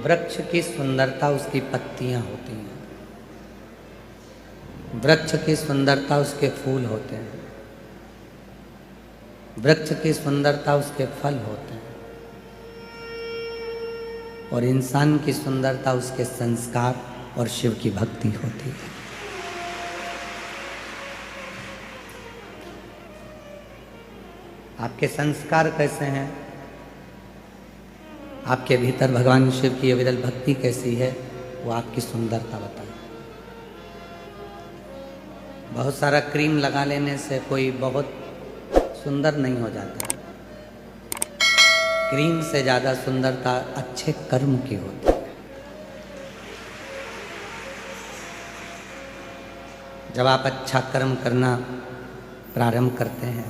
वृक्ष की सुंदरता उसकी पत्तियां होती हैं, वृक्ष की सुंदरता उसके फूल होते हैं, वृक्ष की सुंदरता उसके फल होते हैं, और इंसान की सुंदरता उसके संस्कार और शिव की भक्ति होती है। आपके संस्कार कैसे हैं, आपके भीतर भगवान शिव की अविरल भक्ति कैसी है, वो आपकी सुंदरता बताए। बहुत सारा क्रीम लगा लेने से कोई बहुत सुंदर नहीं हो जाता। क्रीम से ज़्यादा सुंदरता अच्छे कर्म की होती है। जब आप अच्छा कर्म करना प्रारंभ करते हैं,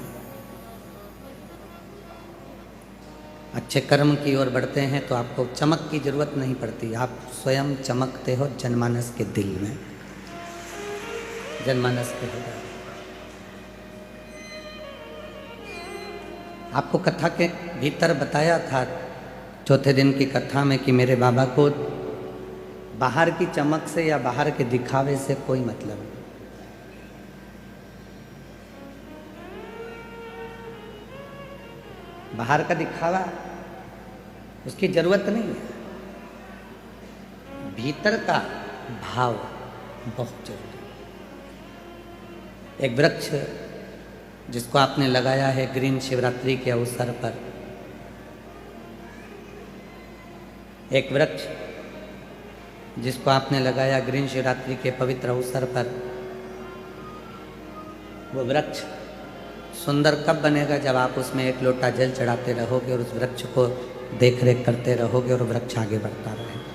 अच्छे कर्म की ओर बढ़ते हैं, तो आपको चमक की जरूरत नहीं पड़ती। आप स्वयं चमकते हो जनमानस के दिल में, जनमानस के हृदय। आपको कथा के भीतर बताया था चौथे दिन की कथा में कि मेरे बाबा को बाहर की चमक से या बाहर के दिखावे से कोई मतलब नहीं। बाहर का दिखावा उसकी जरूरत नहीं है, भीतर का भाव बहुत जरूरी है। एक वृक्ष जिसको आपने लगाया है ग्रीन शिवरात्रि के अवसर पर, एक वृक्ष जिसको आपने लगाया ग्रीन शिवरात्रि के पवित्र अवसर पर, वो वृक्ष सुंदर कब बनेगा? जब आप उसमें एक लोटा जल चढ़ाते रहोगे और उस वृक्ष को देख रेख करते रहोगे और वृक्ष आगे बढ़ता रहेगा।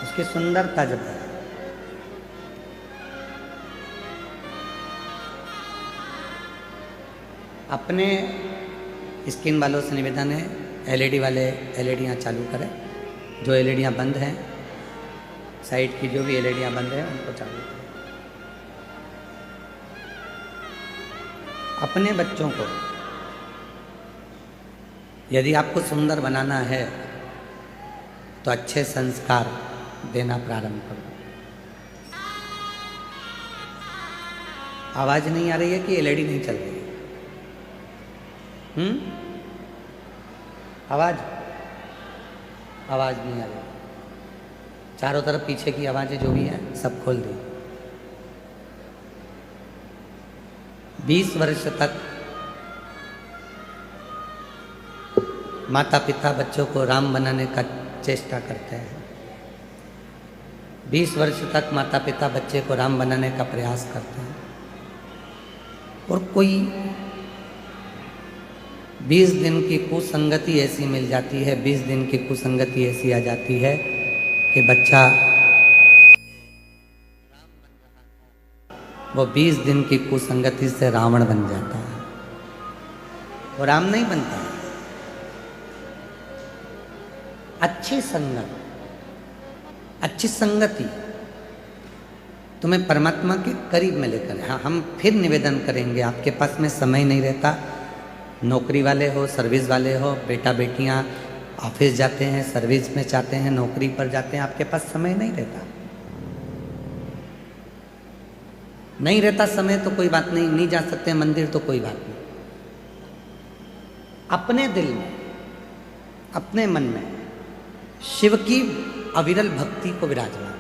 उसकी सुंदरता जब है। अपने स्किन वालों से निवेदन है, एलईडी वाले एलईडियाँ चालू करें। जो एलईडियाँ बंद हैं, साइड की जो भी एलईडियाँ बंद हैं उनको चालू करें। अपने बच्चों को यदि आपको सुंदर बनाना है तो अच्छे संस्कार देना प्रारंभ करो। आवाज नहीं आ रही है कि एलईडी नहीं चल रही है? आवाज नहीं आ रही। चारों तरफ पीछे की आवाजें जो भी हैं सब खोल दी। 20 वर्ष तक माता पिता बच्चों को राम बनाने का चेष्टा करते हैं। 20 वर्ष तक माता पिता बच्चे को राम बनाने का प्रयास करते हैं, और कोई 20 दिन की कुसंगति ऐसी मिल जाती है, 20 दिन की कुसंगति ऐसी आ जाती है कि बच्चा वो 20 दिन की कुसंगति से रावण बन जाता है। वो राम नहीं बनता। अच्छी संगत, अच्छी संगति तुम्हें परमात्मा के करीब में लेकर। हाँ, हम फिर निवेदन करेंगे, आपके पास में समय नहीं रहता। नौकरी वाले हो, सर्विस वाले हो, बेटा बेटियां ऑफिस जाते हैं, सर्विस में जाते हैं, नौकरी पर जाते हैं, आपके पास समय नहीं रहता। नहीं रहता समय तो कोई बात नहीं, नहीं जा सकते मंदिर तो कोई बात नहीं। अपने दिल में, अपने मन में शिव की अविरल भक्ति को विराजमान।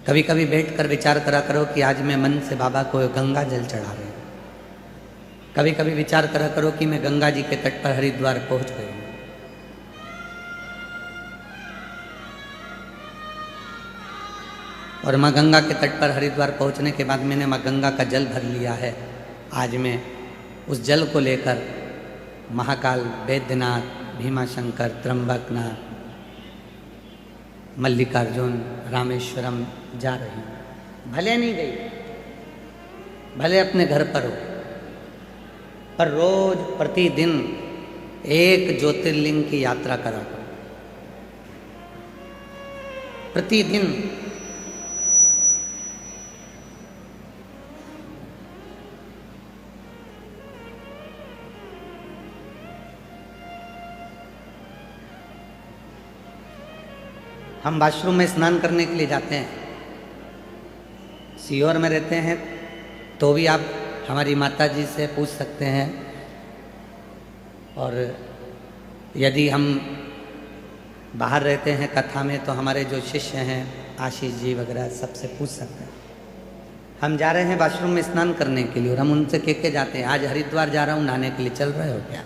कभी कभी बैठकर विचार करा करो कि आज मैं मन से बाबा को गंगा जल चढ़ा रही हूं। कभी कभी विचार करा करो कि मैं गंगा जी के तट पर हरिद्वार पहुंच गई हूं। और माँ गंगा के तट पर हरिद्वार पहुंचने के बाद मैंने माँ गंगा का जल भर लिया है। आज मैं उस जल को लेकर महाकाल, बैद्यनाथ, भीमाशंकर, त्र्यंबकनाथ, मल्लिकार्जुन, रामेश्वरम जा रही हूँ। भले नहीं गई, भले अपने घर पर हो, पर रोज प्रतिदिन एक ज्योतिर्लिंग की यात्रा करा करो। प्रतिदिन हम वॉशरूम में स्नान करने के लिए जाते हैं, सीहोर में रहते हैं तो भी आप हमारी माता जी से पूछ सकते हैं, और यदि हम बाहर रहते हैं कथा में तो हमारे जो शिष्य हैं आशीष जी वगैरह सबसे पूछ सकते हैं। हम जा रहे हैं वॉशरूम में स्नान करने के लिए और हम उनसे कह के जाते हैं आज हरिद्वार जा रहा हूँ नहाने के लिए, चल रहे हो क्या?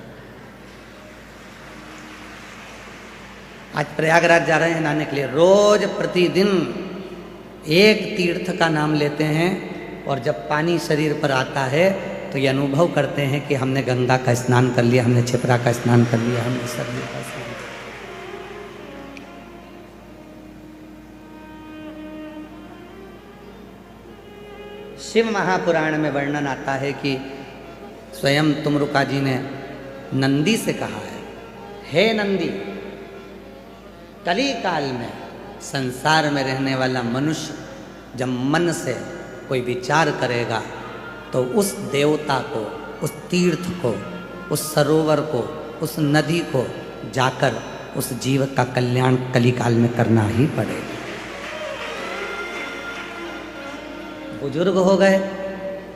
आज प्रयागराज जा रहे हैं नहाने के लिए। रोज प्रतिदिन एक तीर्थ का नाम लेते हैं और जब पानी शरीर पर आता है तो ये अनुभव करते हैं कि हमने गंगा का स्नान कर लिया, हमने छिपरा का स्नान कर लिया, हमने सरयू का स्नान कर लिया। शिव महापुराण में वर्णन आता है कि स्वयं तुमरुका जी ने नंदी से कहा है, हे नंदी, कली काल में संसार में रहने वाला मनुष्य जब मन से कोई विचार करेगा तो उस देवता को, उस तीर्थ को, उस सरोवर को, उस नदी को जाकर उस जीव का कल्याण कली काल में करना ही पड़ेगा। बुजुर्ग हो गए,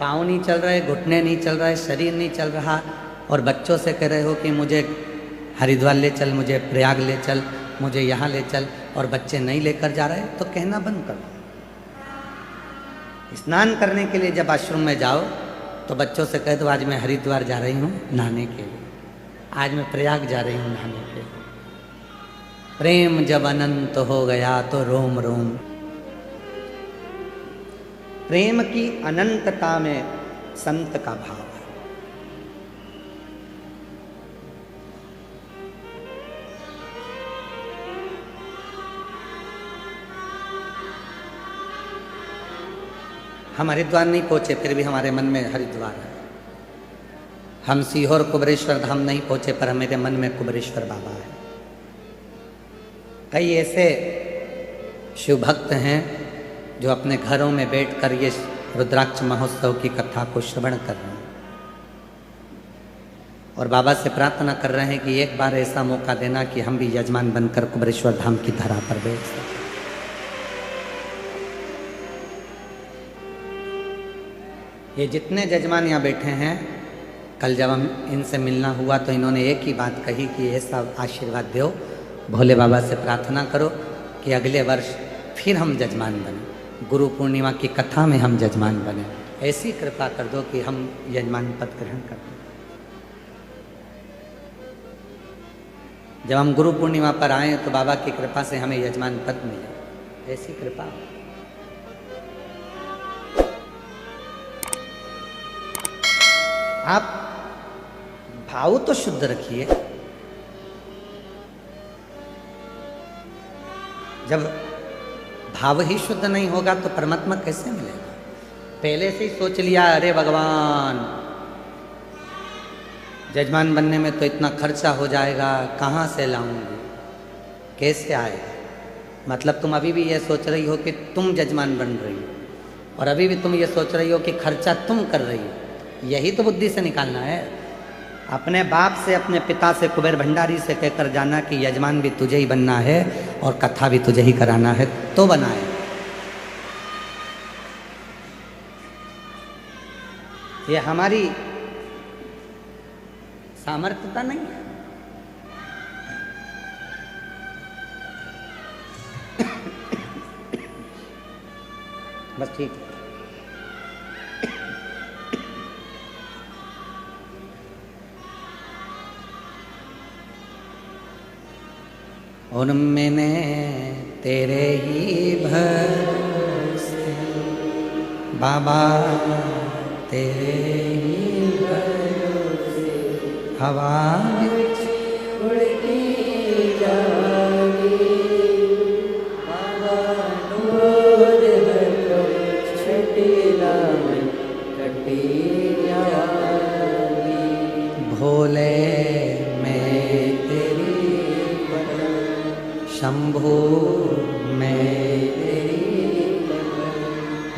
पाँव नहीं चल रहे, घुटने नहीं चल रहे, शरीर नहीं चल रहा, और बच्चों से कह रहे हो कि मुझे हरिद्वार ले चल, मुझे प्रयाग ले चल, मुझे यहाँ ले चल, और बच्चे नहीं लेकर जा रहे तो कहना बंद करो। स्नान करने के लिए जब आश्रम में जाओ तो बच्चों से कह दो आज मैं हरिद्वार जा रही हूँ नहाने के लिए, आज मैं प्रयाग जा रही हूँ नहाने के लिए। प्रेम जब अनंत हो गया तो रोम रोम। प्रेम की अनंतता में संत का भाव है। हम हरिद्वार नहीं पहुंचे फिर भी हमारे मन में हरिद्वार है। हम सीहोर कुबरेश्वर धाम नहीं पहुंचे पर मेरे मन में कुबरेश्वर बाबा है। कई ऐसे शिव भक्त हैं जो अपने घरों में बैठकर ये रुद्राक्ष महोत्सव की कथा को श्रवण कर रहे हैं और बाबा से प्रार्थना कर रहे हैं कि एक बार ऐसा मौका देना कि हम भी यजमान बनकर कुबरेश्वर धाम की धरा पर बैठ सकें। ये जितने जजमान यहाँ बैठे हैं, कल जब हम इनसे मिलना हुआ तो इन्होंने एक ही बात कही कि ऐसा आशीर्वाद दो, भोले बाबा से प्रार्थना करो कि अगले वर्ष फिर हम जजमान बने, गुरु पूर्णिमा की कथा में हम जजमान बने। ऐसी कृपा कर दो कि हम यजमान पद ग्रहण कर दें। जब हम गुरु पूर्णिमा पर आए तो बाबा की कृपा से हमें यजमान पद मिले, ऐसी कृपा। आप भाव तो शुद्ध रखिए। जब भाव ही शुद्ध नहीं होगा तो परमात्मा कैसे मिलेगा? पहले से ही सोच लिया अरे भगवान जजमान बनने में तो इतना खर्चा हो जाएगा, कहाँ से लाऊंगी, कैसे आएगा? मतलब तुम अभी भी ये सोच रही हो कि तुम जजमान बन रही हो और अभी भी तुम ये सोच रही हो कि खर्चा तुम कर रही हो। यही तो बुद्धि से निकालना है। अपने बाप से, अपने पिता से, कुबेर भंडारी से कहकर जाना कि यजमान भी तुझे ही बनना है और कथा भी तुझे ही कराना है, तो बनाए। ये हमारी सामर्थ्यता नहीं है। बस ठीक है। और मैंने तेरे ही भरोसे बाबा, तेरे ही भरोसे हवा उड़ती जागी बाबा, डोर छटिला कटी जागी भोले शंभु में।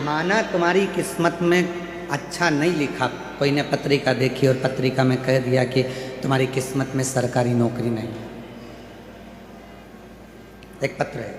माना तुम्हारी किस्मत में अच्छा नहीं लिखा, कोई ने पत्रिका देखी और पत्रिका में कह दिया कि तुम्हारी किस्मत में सरकारी नौकरी नहीं। एक पत्र है,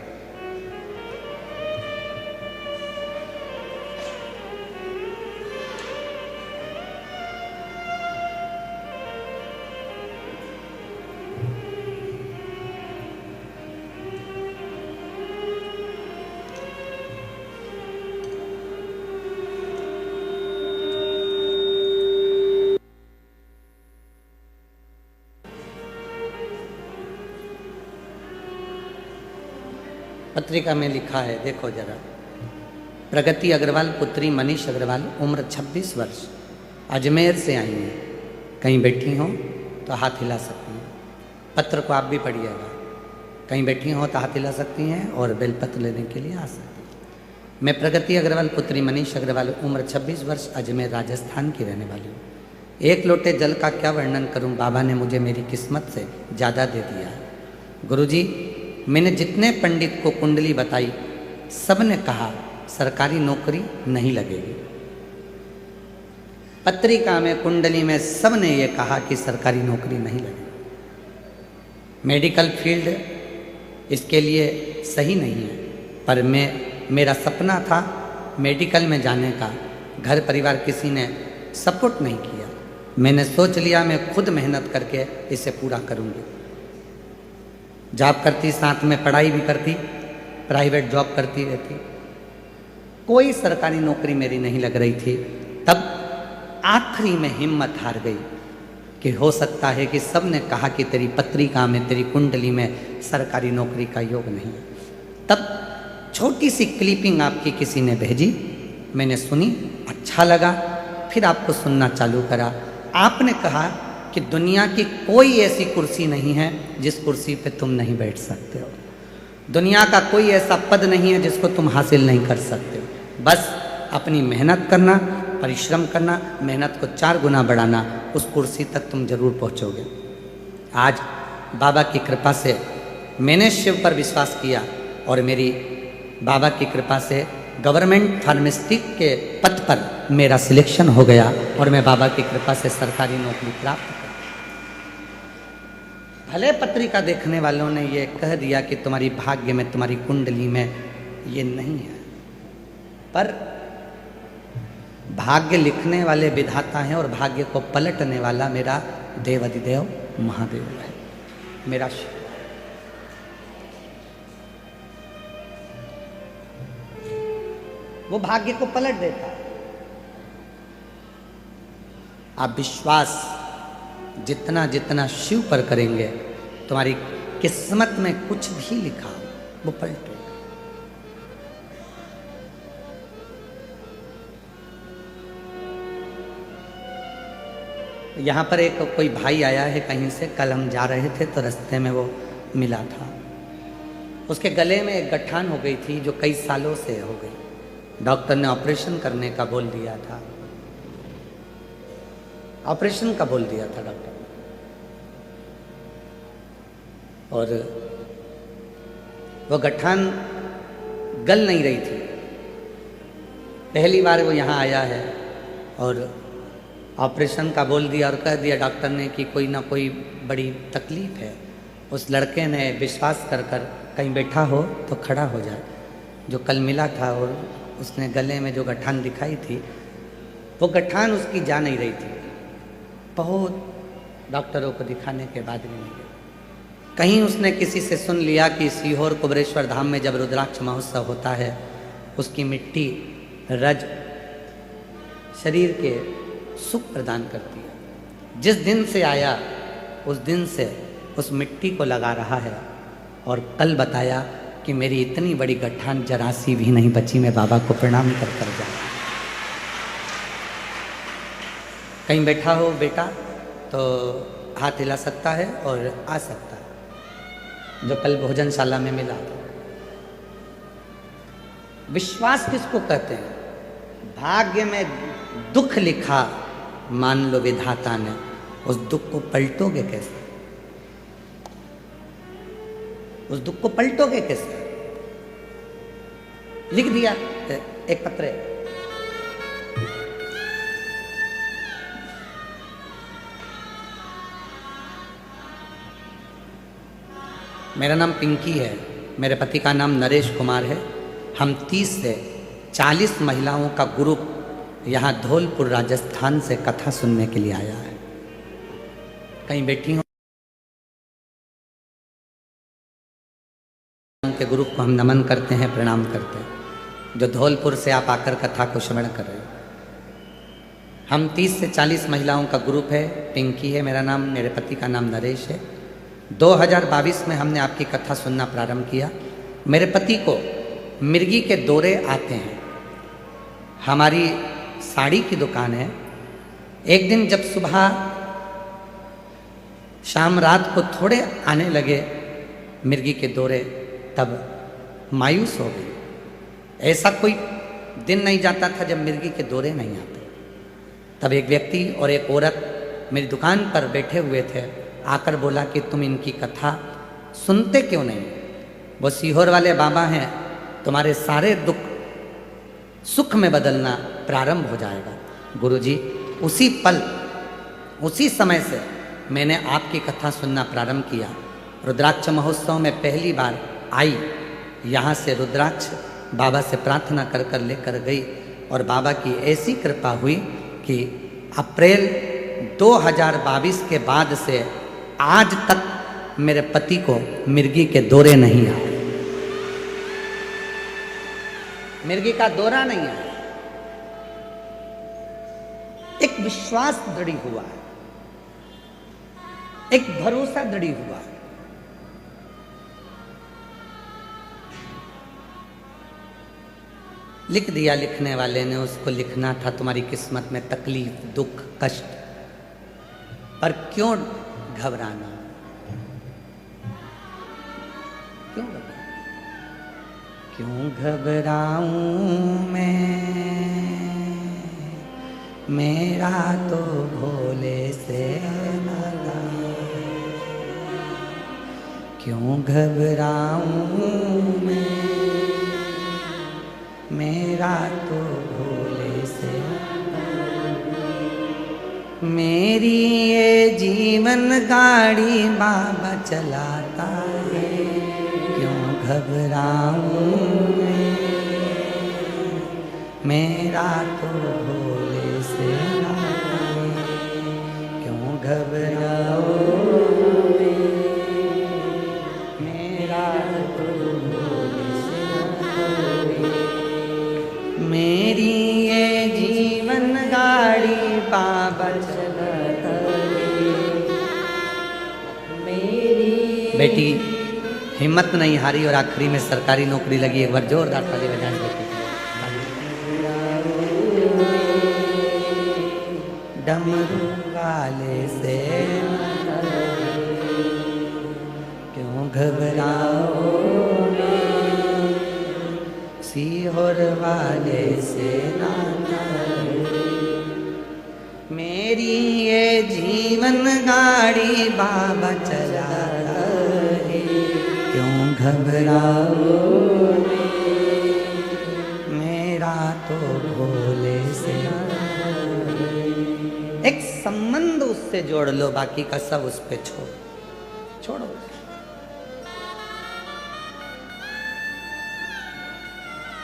पत्रिका में लिखा है, देखो जरा। प्रगति अग्रवाल पुत्री मनीष अग्रवाल, उम्र 26 वर्ष, अजमेर से आई हैं। कहीं बैठी हो तो हाथ हिला सकती हैं। पत्र को आप भी पढ़िएगा। कहीं बैठी हो तो हाथ हिला सकती हैं और बेलपत्र लेने के लिए आ सकती हैं। मैं प्रगति अग्रवाल पुत्री मनीष अग्रवाल, उम्र 26 वर्ष, अजमेर राजस्थान की रहने वाली हूँ। एक लोटे जल का क्या वर्णन करूं, बाबा ने मुझे मेरी किस्मत से ज़्यादा दे दिया है। गुरुजी, मैंने जितने पंडित को कुंडली बताई सब ने कहा सरकारी नौकरी नहीं लगेगी। पत्रिका में, कुंडली में सब ने ये कहा कि सरकारी नौकरी नहीं लगेगी। मेडिकल फील्ड इसके लिए सही नहीं है, पर मेरा सपना था मेडिकल में जाने का। घर परिवार किसी ने सपोर्ट नहीं किया। मैंने सोच लिया मैं खुद मेहनत करके इसे पूरा करूंगी। जॉब करती, साथ में पढ़ाई भी करती, प्राइवेट जॉब करती रहती। कोई सरकारी नौकरी मेरी नहीं लग रही थी। तब आखिरी में हिम्मत हार गई कि हो सकता है कि सब ने कहा कि तेरी पत्रिका में, तेरी कुंडली में सरकारी नौकरी का योग नहीं है। तब छोटी सी क्लिपिंग आपकी किसी ने भेजी, मैंने सुनी, अच्छा लगा, फिर आपको सुनना चालू करा। आपने कहा कि दुनिया की कोई ऐसी कुर्सी नहीं है जिस कुर्सी पे तुम नहीं बैठ सकते हो। दुनिया का कोई ऐसा पद नहीं है जिसको तुम हासिल नहीं कर सकते हो। बस अपनी मेहनत करना, परिश्रम करना, मेहनत को 4 गुना बढ़ाना, उस कुर्सी तक तुम जरूर पहुंचोगे। आज बाबा की कृपा से मैंने शिव पर विश्वास किया और मेरी बाबा की कृपा से गवर्नमेंट फार्मास्यूटिक के पद पर मेरा सिलेक्शन हो गया और मैं बाबा की कृपा से सरकारी नौकरी प्राप्त कर। भले पत्रिका देखने वालों ने ये कह दिया कि तुम्हारी भाग्य में, तुम्हारी कुंडली में ये नहीं है, पर भाग्य लिखने वाले विधाता हैं और भाग्य को पलटने वाला मेरा देवाधिदेव महादेव है, मेरा शिव। वो भाग्य को पलट देता है। आप विश्वास जितना जितना शिव पर करेंगे, तुम्हारी किस्मत में कुछ भी लिखा वो पलटेगा। यहाँ पर एक कोई भाई आया है कहीं से, कल हम जा रहे थे तो रास्ते में वो मिला था। उसके गले में एक गठान हो गई थी जो कई सालों से हो गई। डॉक्टर ने ऑपरेशन करने का बोल दिया था, ऑपरेशन का बोल दिया था डॉक्टर ने। और वो गठान गल नहीं रही थी। पहली बार वो यहाँ आया है और ऑपरेशन का बोल दिया और कह दिया डॉक्टर ने कि कोई ना कोई बड़ी तकलीफ है। उस लड़के ने विश्वास कर कर कहीं बैठा हो तो खड़ा हो जाए। जो कल मिला था और उसने गले में जो गठान दिखाई थी, वो गठान उसकी जा नहीं रही थी। बहुत डॉक्टरों को दिखाने के बाद भी नहीं गई। कहीं उसने किसी से सुन लिया कि सीहोर कुबरेश्वर धाम में जब रुद्राक्ष महोत्सव होता है, उसकी मिट्टी रज शरीर के सुख प्रदान करती है। जिस दिन से आया उस दिन से उस मिट्टी को लगा रहा है और कल बताया कि मेरी इतनी बड़ी गठान जरा सी भी नहीं बची, मैं बाबा को प्रणाम कर कर जा। कहीं बैठा हो बेटा तो हाथ हिला सकता है और आ सकता है, जो कल भोजनशाला में मिला। विश्वास किसको कहते हैं? भाग्य में दुख लिखा, मान लो विधाता ने, उस दुख को पलटोगे कैसे? उस दुख को पलटोगे कैसे? लिख दिया एक पत्र है। मेरा नाम पिंकी है, मेरे पति का नाम नरेश कुमार है। हम 30 से 40 महिलाओं का ग्रुप यहाँ धौलपुर राजस्थान से कथा सुनने के लिए आया है। कहीं बैठी हो के ग्रुप को हम नमन करते हैं, प्रणाम करते हैं, जो धौलपुर से आप आकर कथा को श्रवण कर रहे हो। हम 30 से 40 महिलाओं का ग्रुप है। पिंकी है मेरा नाम, मेरे पति का नाम नरेश है। 2022 में हमने आपकी कथा सुनना प्रारंभ किया। मेरे पति को मिर्गी के दौरे आते हैं। हमारी साड़ी की दुकान है। एक दिन जब सुबह शाम रात को थोड़े आने लगे मिर्गी के दौरे, तब मायूस हो गई। ऐसा कोई दिन नहीं जाता था जब मिर्गी के दौरे नहीं आते। तब एक व्यक्ति और एक औरत मेरी दुकान पर बैठे हुए थे, आकर बोला कि तुम इनकी कथा सुनते क्यों नहीं? वो सीहोर वाले बाबा हैं, तुम्हारे सारे दुख सुख में बदलना प्रारंभ हो जाएगा। गुरुजी, उसी पल उसी समय से मैंने आपकी कथा सुनना प्रारंभ किया। रुद्राक्ष महोत्सव में पहली बार आई, यहाँ से रुद्राक्ष बाबा से प्रार्थना कर कर लेकर गई और बाबा की ऐसी कृपा हुई कि अप्रैल 2022 के बाद से आज तक मेरे पति को मिर्गी के दौरे नहीं आए। मिर्गी का दौरा नहीं आया। एक विश्वास दृढ़ हुआ है, एक भरोसा दृढ़ हुआ है। लिख दिया लिखने वाले ने, उसको लिखना था तुम्हारी किस्मत में तकलीफ, दुख, कष्ट, पर क्यों घबराना? क्यों घबराना? क्यों घबराऊं मैं, मेरा तो भोले से नाता। क्यों घबराऊं मैं, मेरा तो भोले से। मेरी ये जीवन गाड़ी बाबा चलाता है, क्यों घबराऊं मैं, मेरा तो भोले से नाता है। क्यों घबराऊं मैं, मेरा तो भोले से नाता है। मेरी ये जीवन गाड़ी बाबा चलाता है। मेरी बेटी हिम्मत नहीं हारी और आखिरी में सरकारी नौकरी लगी। एक बार जोरदार ताली बजाएं बेटी। डमरू वाले से क्यों घबराओ, सीहोर वाले से नाता। मेरी ये जीवन गाड़ी बाबा चलाता है, क्यों घबराओ, मेरा तो भोले से। एक संबंध उससे जोड़ लो, बाकी का सब उस पे छोड़ो।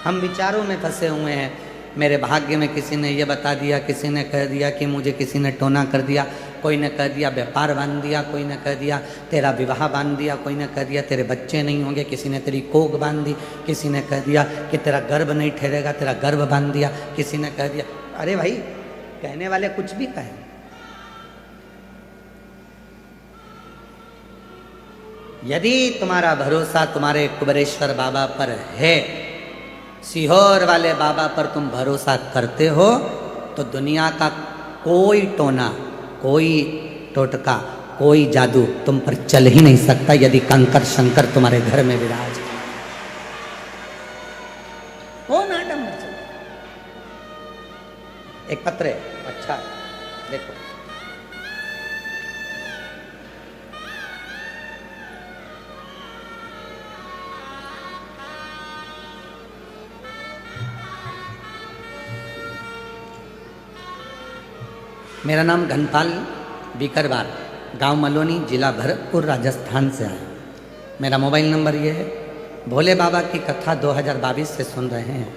हम विचारों में फंसे हुए हैं। मेरे भाग्य में किसी ने ये बता दिया, किसी ने कह दिया कि मुझे किसी ने टोना कर दिया, कोई ने कह दिया व्यापार बांध दिया, कोई ने कह दिया तेरा विवाह बांध दिया, कोई ने कह दिया तेरे बच्चे नहीं होंगे, किसी ने तेरी कोख बांध दी, किसी ने कह दिया कि तेरा गर्भ नहीं ठहरेगा, तेरा गर्भ बांध दिया, किसी ने कह दिया। अरे भाई, कहने वाले कुछ भी कहें। यदि तुम्हारा भरोसा तुम्हारे कुबेरेश्वर बाबा पर है, सीहोर वाले बाबा पर तुम भरोसा करते हो, तो दुनिया का कोई टोना, कोई टोटका, कोई जादू तुम पर चल ही नहीं सकता। यदि कंकर शंकर तुम्हारे घर में विराज हो ना डम। एक पत्र है, अच्छा देखो। मेरा नाम घनपाल बीकरवार, गांव मलोनी, जिला भरतपुर, राजस्थान से आया। मेरा मोबाइल नंबर ये है। भोले बाबा की कथा 2022 से सुन रहे हैं।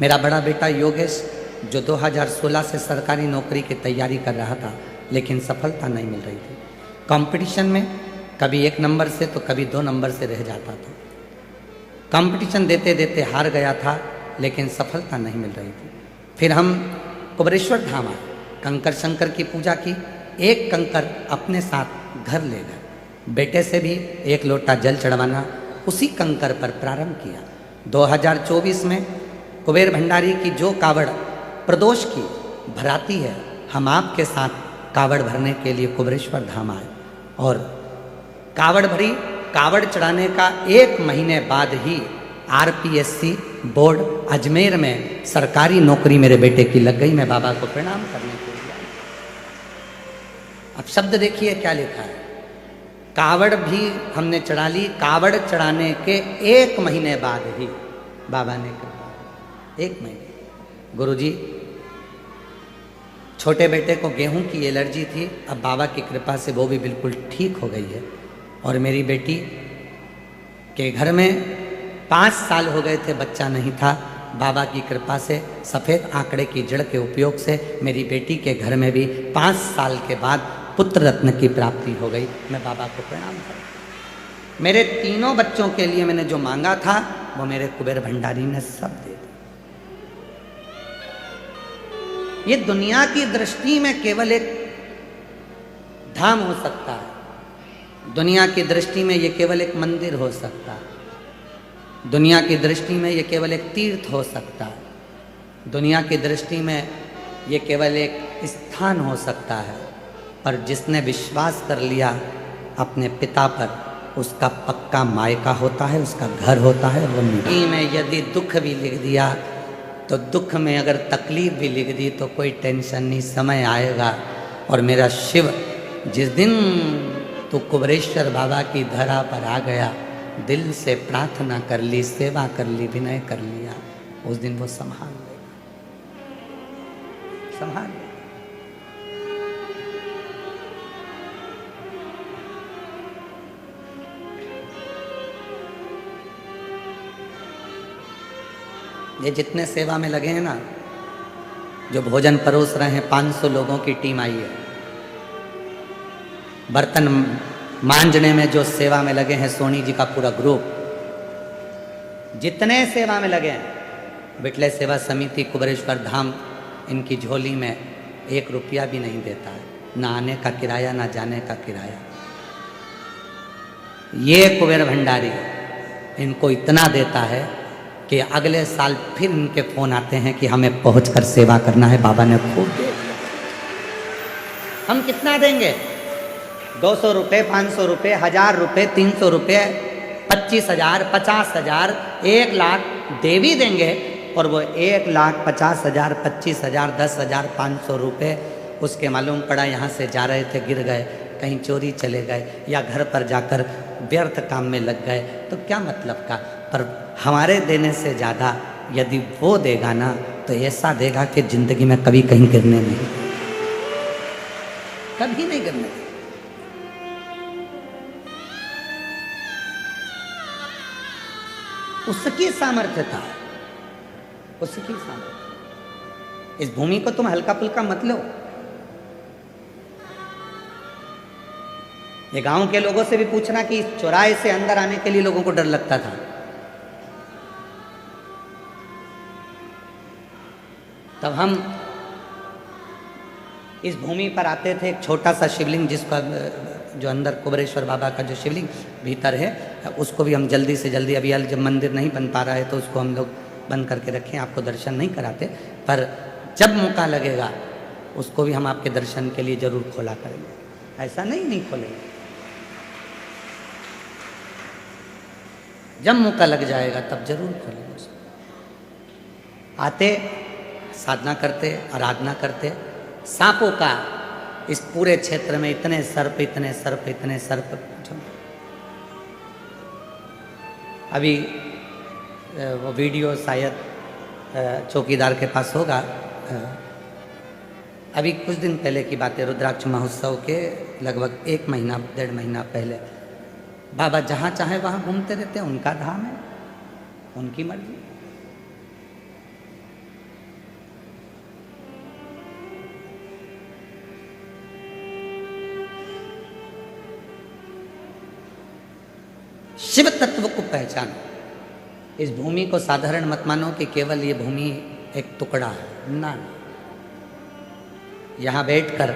मेरा बड़ा बेटा योगेश, जो 2016 से सरकारी नौकरी की तैयारी कर रहा था, लेकिन सफलता नहीं मिल रही थी। कंपटीशन में कभी 1 नंबर से तो कभी 2 नंबर से रह जाता था। कंपटीशन देते देते हार गया था, लेकिन सफलता नहीं मिल रही थी। फिर हम कुबेरेश्वर धाम आए, कंकर शंकर की पूजा की। एक कंकर अपने साथ घर ले गए। बेटे से भी 1 लोटा जल चढ़वाना, उसी कंकर पर प्रारंभ किया। 2024 में कुबेर भंडारी की जो कावड़ प्रदोष की भराती है, हम आपके साथ कावड़ भरने के लिए कुबेरेश्वर धाम आए और कावड़ भरी। कावड़ चढ़ाने का 1 महीने बाद ही आरपीएससी बोर्ड अजमेर में सरकारी नौकरी मेरे बेटे की लग गई। मैं बाबा को प्रणाम करने के लिए आया। अब शब्द देखिए क्या लिखा है, कावड़ भी हमने चढ़ा ली। कावड़ चढ़ाने के 1 महीने बाद ही बाबा ने कहा, 1 महीने। गुरुजी, छोटे बेटे को गेहूं की एलर्जी थी, अब बाबा की कृपा से वो भी बिल्कुल ठीक हो गई है। और मेरी बेटी के घर में 5 साल हो गए थे, बच्चा नहीं था। बाबा की कृपा से सफ़ेद आंकड़े की जड़ के उपयोग से मेरी बेटी के घर में भी 5 साल के बाद पुत्र रत्न की प्राप्ति हो गई। मैं बाबा को प्रणाम करता। मेरे तीनों बच्चों के लिए मैंने जो मांगा था वो मेरे कुबेर भंडारी ने सब दे दिया। ये दुनिया की दृष्टि में केवल एक धाम हो सकता है, दुनिया की दृष्टि में ये केवल एक मंदिर हो सकता है, दुनिया की दृष्टि में ये केवल एक तीर्थ हो सकता है, दुनिया की दृष्टि में ये केवल एक स्थान हो सकता है। पर जिसने विश्वास कर लिया अपने पिता पर, उसका पक्का मायका होता है, उसका घर होता है। वो जिंदगी में यदि दुख भी लिख दिया तो दुख में अगर तकलीफ भी लिख दी तो कोई टेंशन नहीं, समय आएगा। और मेरा शिव, जिस दिन तू कुबेरेश्वर बाबा की धरा पर आ गया, दिल से प्रार्थना कर ली, सेवा कर ली, विनय कर लिया, उस दिन वो संभाल लेगा, संभाल लेगा। ये जितने सेवा में लगे हैं ना, जो भोजन परोस रहे हैं, 500 लोगों की टीम आई है। बर्तन मांजने में जो सेवा में लगे हैं, सोनी जी का पूरा ग्रुप, जितने सेवा में लगे हैं, बिटले सेवा समिति कुबेरेश्वर धाम, इनकी झोली में 1 रुपया भी नहीं देता है, ना आने का किराया ना जाने का किराया। ये कुबेर भंडारी इनको इतना देता है कि अगले साल फिर इनके फोन आते हैं कि हमें पहुंचकर सेवा करना है। बाबा ने खूब दे दिया। हम कितना देंगे? 200 रुपये, 500 रुपये, 1000 रुपये, 300 रुपये, 25,000, 50,000, 1 लाख दे भी देंगे। और वो 1,50,000, 25,000, 10,000, 500 रुपये उसके मालूम पड़ा यहाँ से जा रहे थे, गिर गए, कहीं चोरी चले गए या घर पर जाकर व्यर्थ काम में लग गए, तो क्या मतलब का। पर हमारे देने से ज़्यादा यदि वो देगा ना, तो ऐसा देगा कि जिंदगी में कभी कहीं गिरने नहीं, कभी नहीं गिरने। उसकी सामर्थ्यता, उसकी सामर्थ्य। इस भूमि को तुम हल्का फुल्का मत लो। ये गांव के लोगों से भी पूछना कि चौराहे से अंदर आने के लिए लोगों को डर लगता था। तब हम इस भूमि पर आते थे, एक छोटा सा शिवलिंग जिसका जो अंदर कुबेरेश्वर बाबा का जो शिवलिंग भीतर है, उसको भी हम जल्दी से जल्दी, अभी जब मंदिर नहीं बन पा रहा है तो उसको हम लोग बंद करके रखें, आपको दर्शन नहीं कराते, पर जब मौका लगेगा उसको भी हम आपके दर्शन के लिए जरूर खोला करेंगे। ऐसा नहीं खोलेंगे, जब मौका लग जाएगा तब जरूर खोलेंगे उसको। आते, साधना करते, आराधना करते। सांपों का इस पूरे क्षेत्र में इतने सर्प, इतने सर्प, इतने सर्प। अभी वो वीडियो शायद चौकीदार के पास होगा। अभी कुछ दिन पहले की बात है, रुद्राक्ष महोत्सव के लगभग 1 महीना 1.5 महीना पहले, बाबा जहाँ चाहे वहाँ घूमते रहते हैं, उनका धाम है, उनकी मर्जी। शिव तत्व को पहचानो। इस भूमि को साधारण मत मानो कि केवल ये भूमि एक टुकड़ा है, ना। यहां बैठकर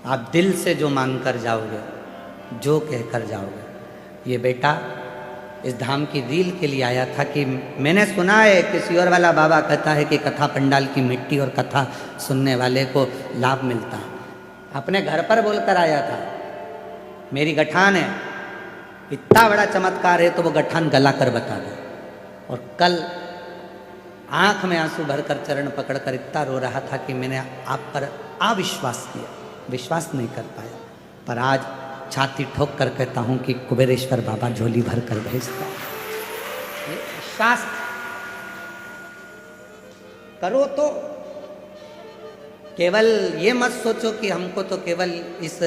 आप दिल से जो मांग कर जाओगे, जो कहकर जाओगे, ये बेटा इस धाम की रील के लिए आया था कि मैंने सुना है किसी और वाला बाबा कहता है कि कथा पंडाल की मिट्टी और कथा सुनने वाले को लाभ मिलता है। अपने घर पर बोलकर आया था मेरी गठान है, इतना बड़ा चमत्कार है तो वो गठान गला कर बता दो। और कल आंख में आंसू भरकर चरण पकड़कर इतना रो रहा था कि मैंने आप पर अविश्वास किया, विश्वास नहीं कर पाया, पर आज छाती ठोक कर कहता हूं कि कुबेरेश्वर बाबा झोली भर कर भेजता। शास्त्र करो तो केवल ये मत सोचो कि हमको तो केवल इस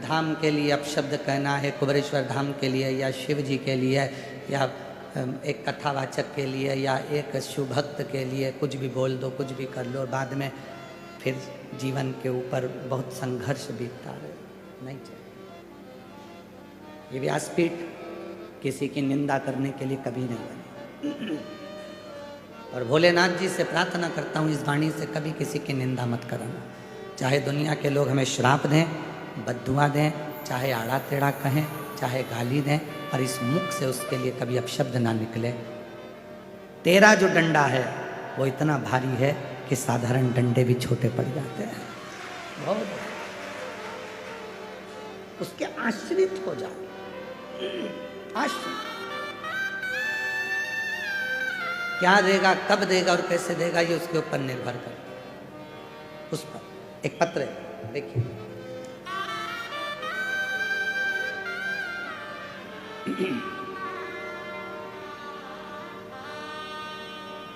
धाम के लिए अपशब्द कहना है, कुबेरेश्वर धाम के लिए या शिव जी के लिए या एक कथावाचक के लिए या एक शिव भक्त के लिए कुछ भी बोल दो, कुछ भी कर लो, बाद में फिर जीवन के ऊपर बहुत संघर्ष बीतता है। नहीं चाहिए। ये व्यासपीठ किसी की निंदा करने के लिए कभी नहीं बनी। और भोलेनाथ जी से प्रार्थना करता हूँ इस वाणी से कभी किसी की निंदा मत करना। चाहे दुनिया के लोग हमें श्राप दें, बद्दुआ दें, चाहे आड़ा टेढ़ा कहें, चाहे गाली दें, पर इस मुख से उसके लिए कभी अपशब्द ना निकले। तेरा जो डंडा है वो इतना भारी है कि साधारण डंडे भी छोटे पड़ जाते हैं। बहुत उसके आश्रित हो जाओ। आश्रित क्या देगा, कब देगा और कैसे देगा ये उसके ऊपर निर्भर करता है। उस पर एक पत्र है, देखिए।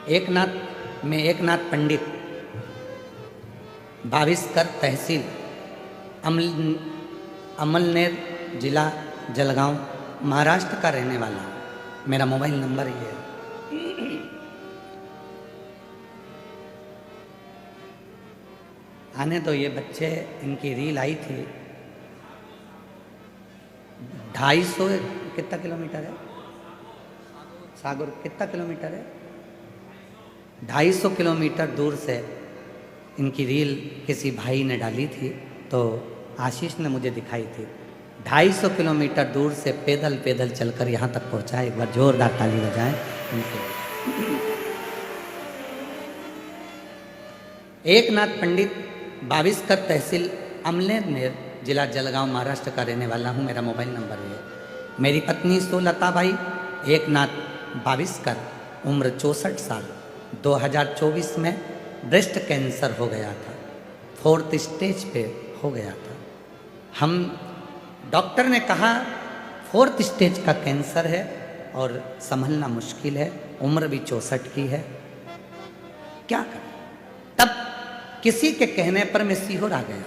एकनाथ पंडित, भाविस्कर तहसील, अमलनेर जिला जलगांव, महाराष्ट्र का रहने वाला हूं। मेरा मोबाइल नंबर ये है। आने तो ये बच्चे, इनकी रील आई थी। 250 कितना किलोमीटर है सागर, कितना किलोमीटर है, 250 किलोमीटर दूर से इनकी रील किसी भाई ने डाली थी, तो आशीष ने मुझे दिखाई थी। 250 किलोमीटर दूर से पैदल पैदल चलकर यहाँ तक पहुँचा। एक बार जोरदार ताली बजाएं उनके। एकनाथ पंडित, भाविस्कर तहसील, अमलेनेर जिला जलगांव, महाराष्ट्र का रहने वाला हूँ। मेरा मोबाइल नंबर है। मेरी पत्नी सुलताबाई एकनाथ भाविस्कर, उम्र 64 साल, 2024 में ब्रेस्ट कैंसर हो गया था, 4th स्टेज पे हो गया था। हम डॉक्टर ने कहा 4th स्टेज का कैंसर है और संभलना मुश्किल है, उम्र भी 64 की है, क्या करें। तब किसी के कहने पर मैं सीहोर आ गया,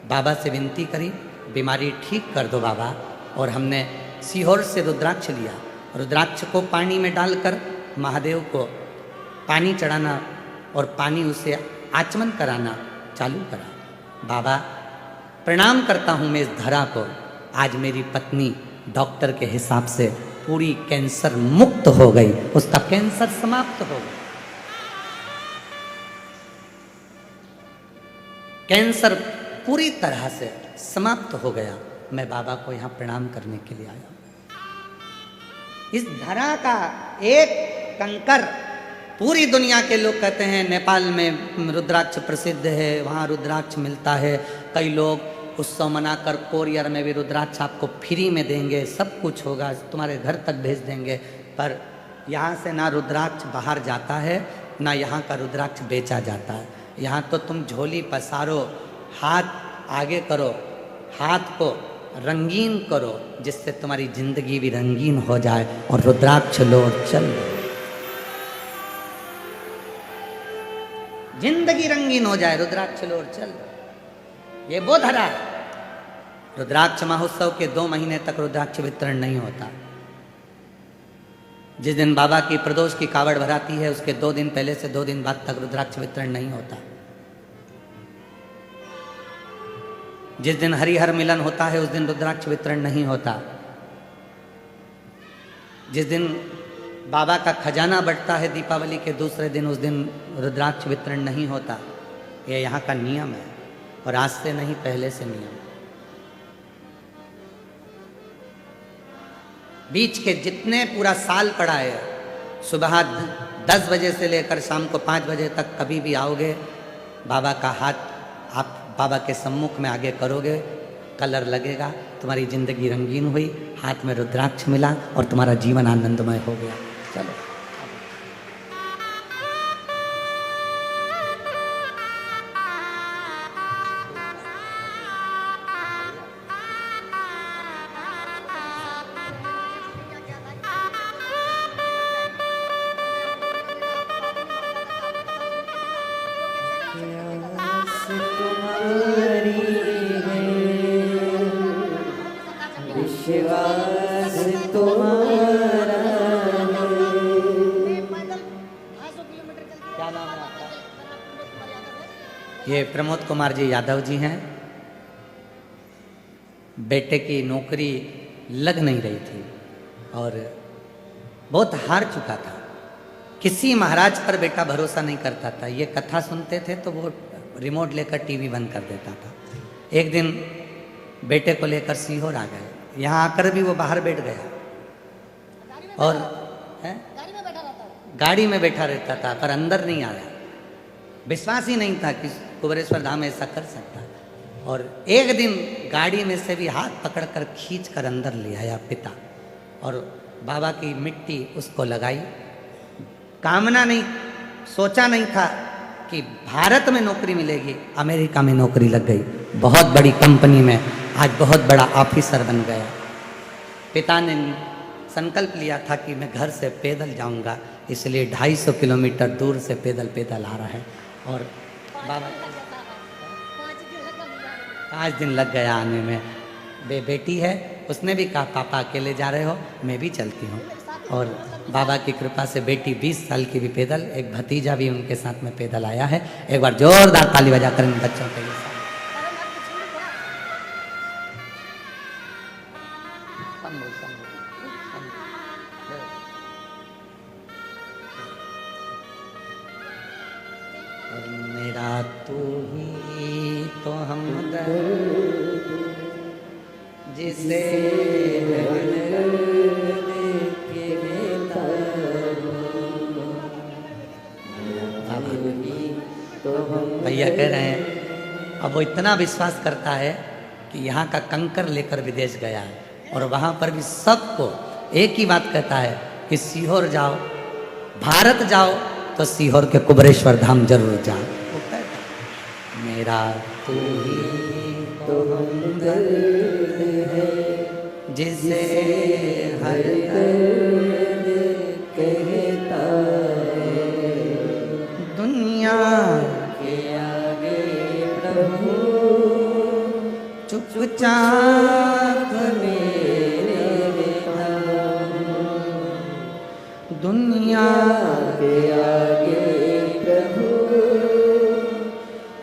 बाबा से विनती करी बीमारी ठीक कर दो बाबा। और हमने सीहोर से रुद्राक्ष लिया, रुद्राक्ष को पानी में डालकर महादेव को पानी चढ़ाना और पानी उसे आचमन कराना चालू करा। बाबा प्रणाम करता हूँ मैं इस धरा को, आज मेरी पत्नी डॉक्टर के हिसाब से पूरी कैंसर मुक्त हो गई, उसका कैंसर समाप्त हो गया। कैंसर पूरी तरह से समाप्त हो गया। मैं बाबा को यहाँ प्रणाम करने के लिए आया। इस धरा का एक कंकर, पूरी दुनिया के लोग कहते हैं नेपाल में रुद्राक्ष प्रसिद्ध है, वहाँ रुद्राक्ष मिलता है। कई लोग उत्सव मनाकर कोरियर में भी रुद्राक्ष आपको फ्री में देंगे, सब कुछ होगा, तुम्हारे घर तक भेज देंगे। पर यहाँ से ना रुद्राक्ष बाहर जाता है, ना यहाँ का रुद्राक्ष बेचा जाता है। यहाँ तो तुम झोली पसारो, हाथ आगे करो, हाथ को रंगीन करो, जिससे तुम्हारी जिंदगी भी रंगीन हो जाए, और रुद्राक्ष लो और चल लो, जिंदगी रंगीन हो जाए, रुद्राक्ष लो और चल लो। ये वो धरा है। रुद्राक्ष महोत्सव के 2 महीने तक रुद्राक्ष वितरण नहीं होता। जिस दिन बाबा की प्रदोष की कावड़ भराती है, उसके 2 दिन पहले से 2 दिन बाद तक रुद्राक्ष वितरण नहीं होता। जिस दिन हरिहर मिलन होता है, उस दिन रुद्राक्ष वितरण नहीं होता। जिस दिन बाबा का खजाना बढ़ता है दीपावली के दूसरे दिन, उस दिन रुद्राक्ष वितरण नहीं होता। ये यहाँ का नियम है, और आज से नहीं, पहले से नियम। बीच के जितने पूरा साल पड़ा है, सुबह 10 बजे से लेकर शाम को 5 बजे तक कभी भी आओगे, बाबा का हाथ आप बाबा के सम्मुख में आगे करोगे, कलर लगेगा, तुम्हारी जिंदगी रंगीन हुई, हाथ में रुद्राक्ष मिला और तुम्हारा जीवन आनंदमय हो गया। चलो विश्वास तुम्हारा क्या नाम है आपका? ये प्रमोद कुमार जी यादव जी हैं। बेटे की नौकरी लग नहीं रही थी और बहुत हार चुका था। किसी महाराज पर बेटा भरोसा नहीं करता था। ये कथा सुनते थे तो वो रिमोट लेकर टीवी बंद कर देता था। एक दिन बेटे को लेकर सीहोर आ गए। यहाँ आकर भी वो बाहर बैठ गया और गाड़ी में बैठा रहता था, पर अंदर नहीं आया। विश्वास ही नहीं था कि कुबेरेश्वर धाम ऐसा कर सकता। और एक दिन गाड़ी में से भी हाथ पकड़कर खींच कर अंदर ले आया पिता, और बाबा की मिट्टी उसको लगाई। कामना नहीं, सोचा नहीं था कि भारत में नौकरी मिलेगी। अमेरिका में नौकरी लग गई, बहुत बड़ी कंपनी में आज बहुत बड़ा ऑफिसर बन गया। पिता ने संकल्प लिया था कि मैं घर से पैदल जाऊंगा, इसलिए 250 किलोमीटर दूर से पैदल आ रहा है। और बाबा 5 दिन लग गया आने में। बेटी है, उसने भी कहा पापा अकेले जा रहे हो, मैं भी चलती हूँ। और बाबा की कृपा से बेटी 20 साल की भी पैदल, एक भतीजा भी उनके साथ में पैदल आया है। एक बार जोरदार ताली बजाकर इन बच्चों के लिए। और मेरा तू ही तो हमदर्द जिसे भैया कह रहे हैं, अब वो इतना विश्वास करता है कि यहाँ का कंकर लेकर विदेश गया है और वहाँ पर भी सबको एक ही बात कहता है कि सीहोर जाओ, भारत जाओ तो सीहोर के कुबेरेश्वर धाम जरूर जाओ। मेरा तू ही तो हमदर्द है जिसे हर दर्द कहता है, दुनिया के आगे प्रभु चुपचाप मेरे नाम, दुनिया के आगे प्रभु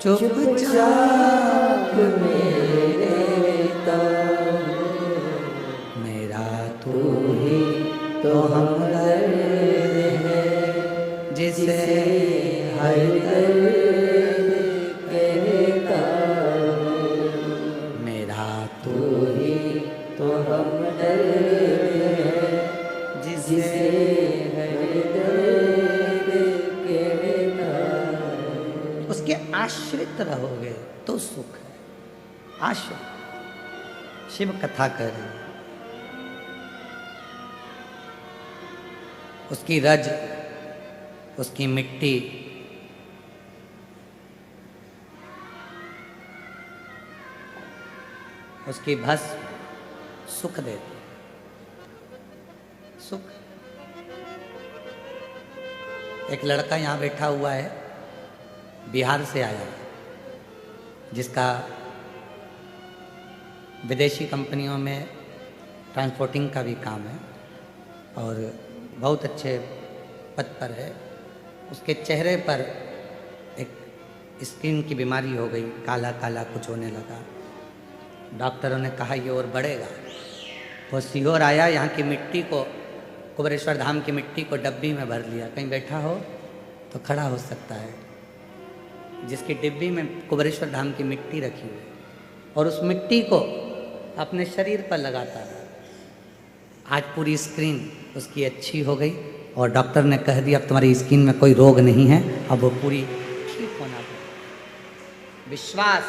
चुपचाप मेरे नाम। मेरा तू ही तो हमदर्द है जिसे हर दर्द कहता हूँ। मेरा तू ही तो हमदर्द है जिसे हर दर्द कहता हूँ। उसके आश्रित रहोगे तो सुख है। आश्रित शिव कथा करें, उसकी रज, उसकी मिट्टी, उसकी भस्म सुख देती, सुख। एक लड़का यहाँ बैठा हुआ है, बिहार से आया है, जिसका विदेशी कंपनियों में ट्रांसपोर्टिंग का भी काम है और बहुत अच्छे पद पर है। उसके चेहरे पर एक स्किन की बीमारी हो गई, काला काला कुछ होने लगा। डॉक्टरों ने कहा ये और बढ़ेगा। वो सीहोर आया, यहाँ की मिट्टी को, कुबेरेश्वर धाम की मिट्टी को डब्बी में भर लिया। कहीं बैठा हो तो खड़ा हो सकता है। जिसकी डिब्बी में कुबेरेश्वर धाम की मिट्टी रखी हुई, और उस मिट्टी को अपने शरीर पर लगाता है। आज पूरी स्क्रीन उसकी अच्छी हो गई और डॉक्टर ने कह दिया अब तुम्हारी स्किन में कोई रोग नहीं है, अब वो पूरी ठीक होना चाहिए। विश्वास,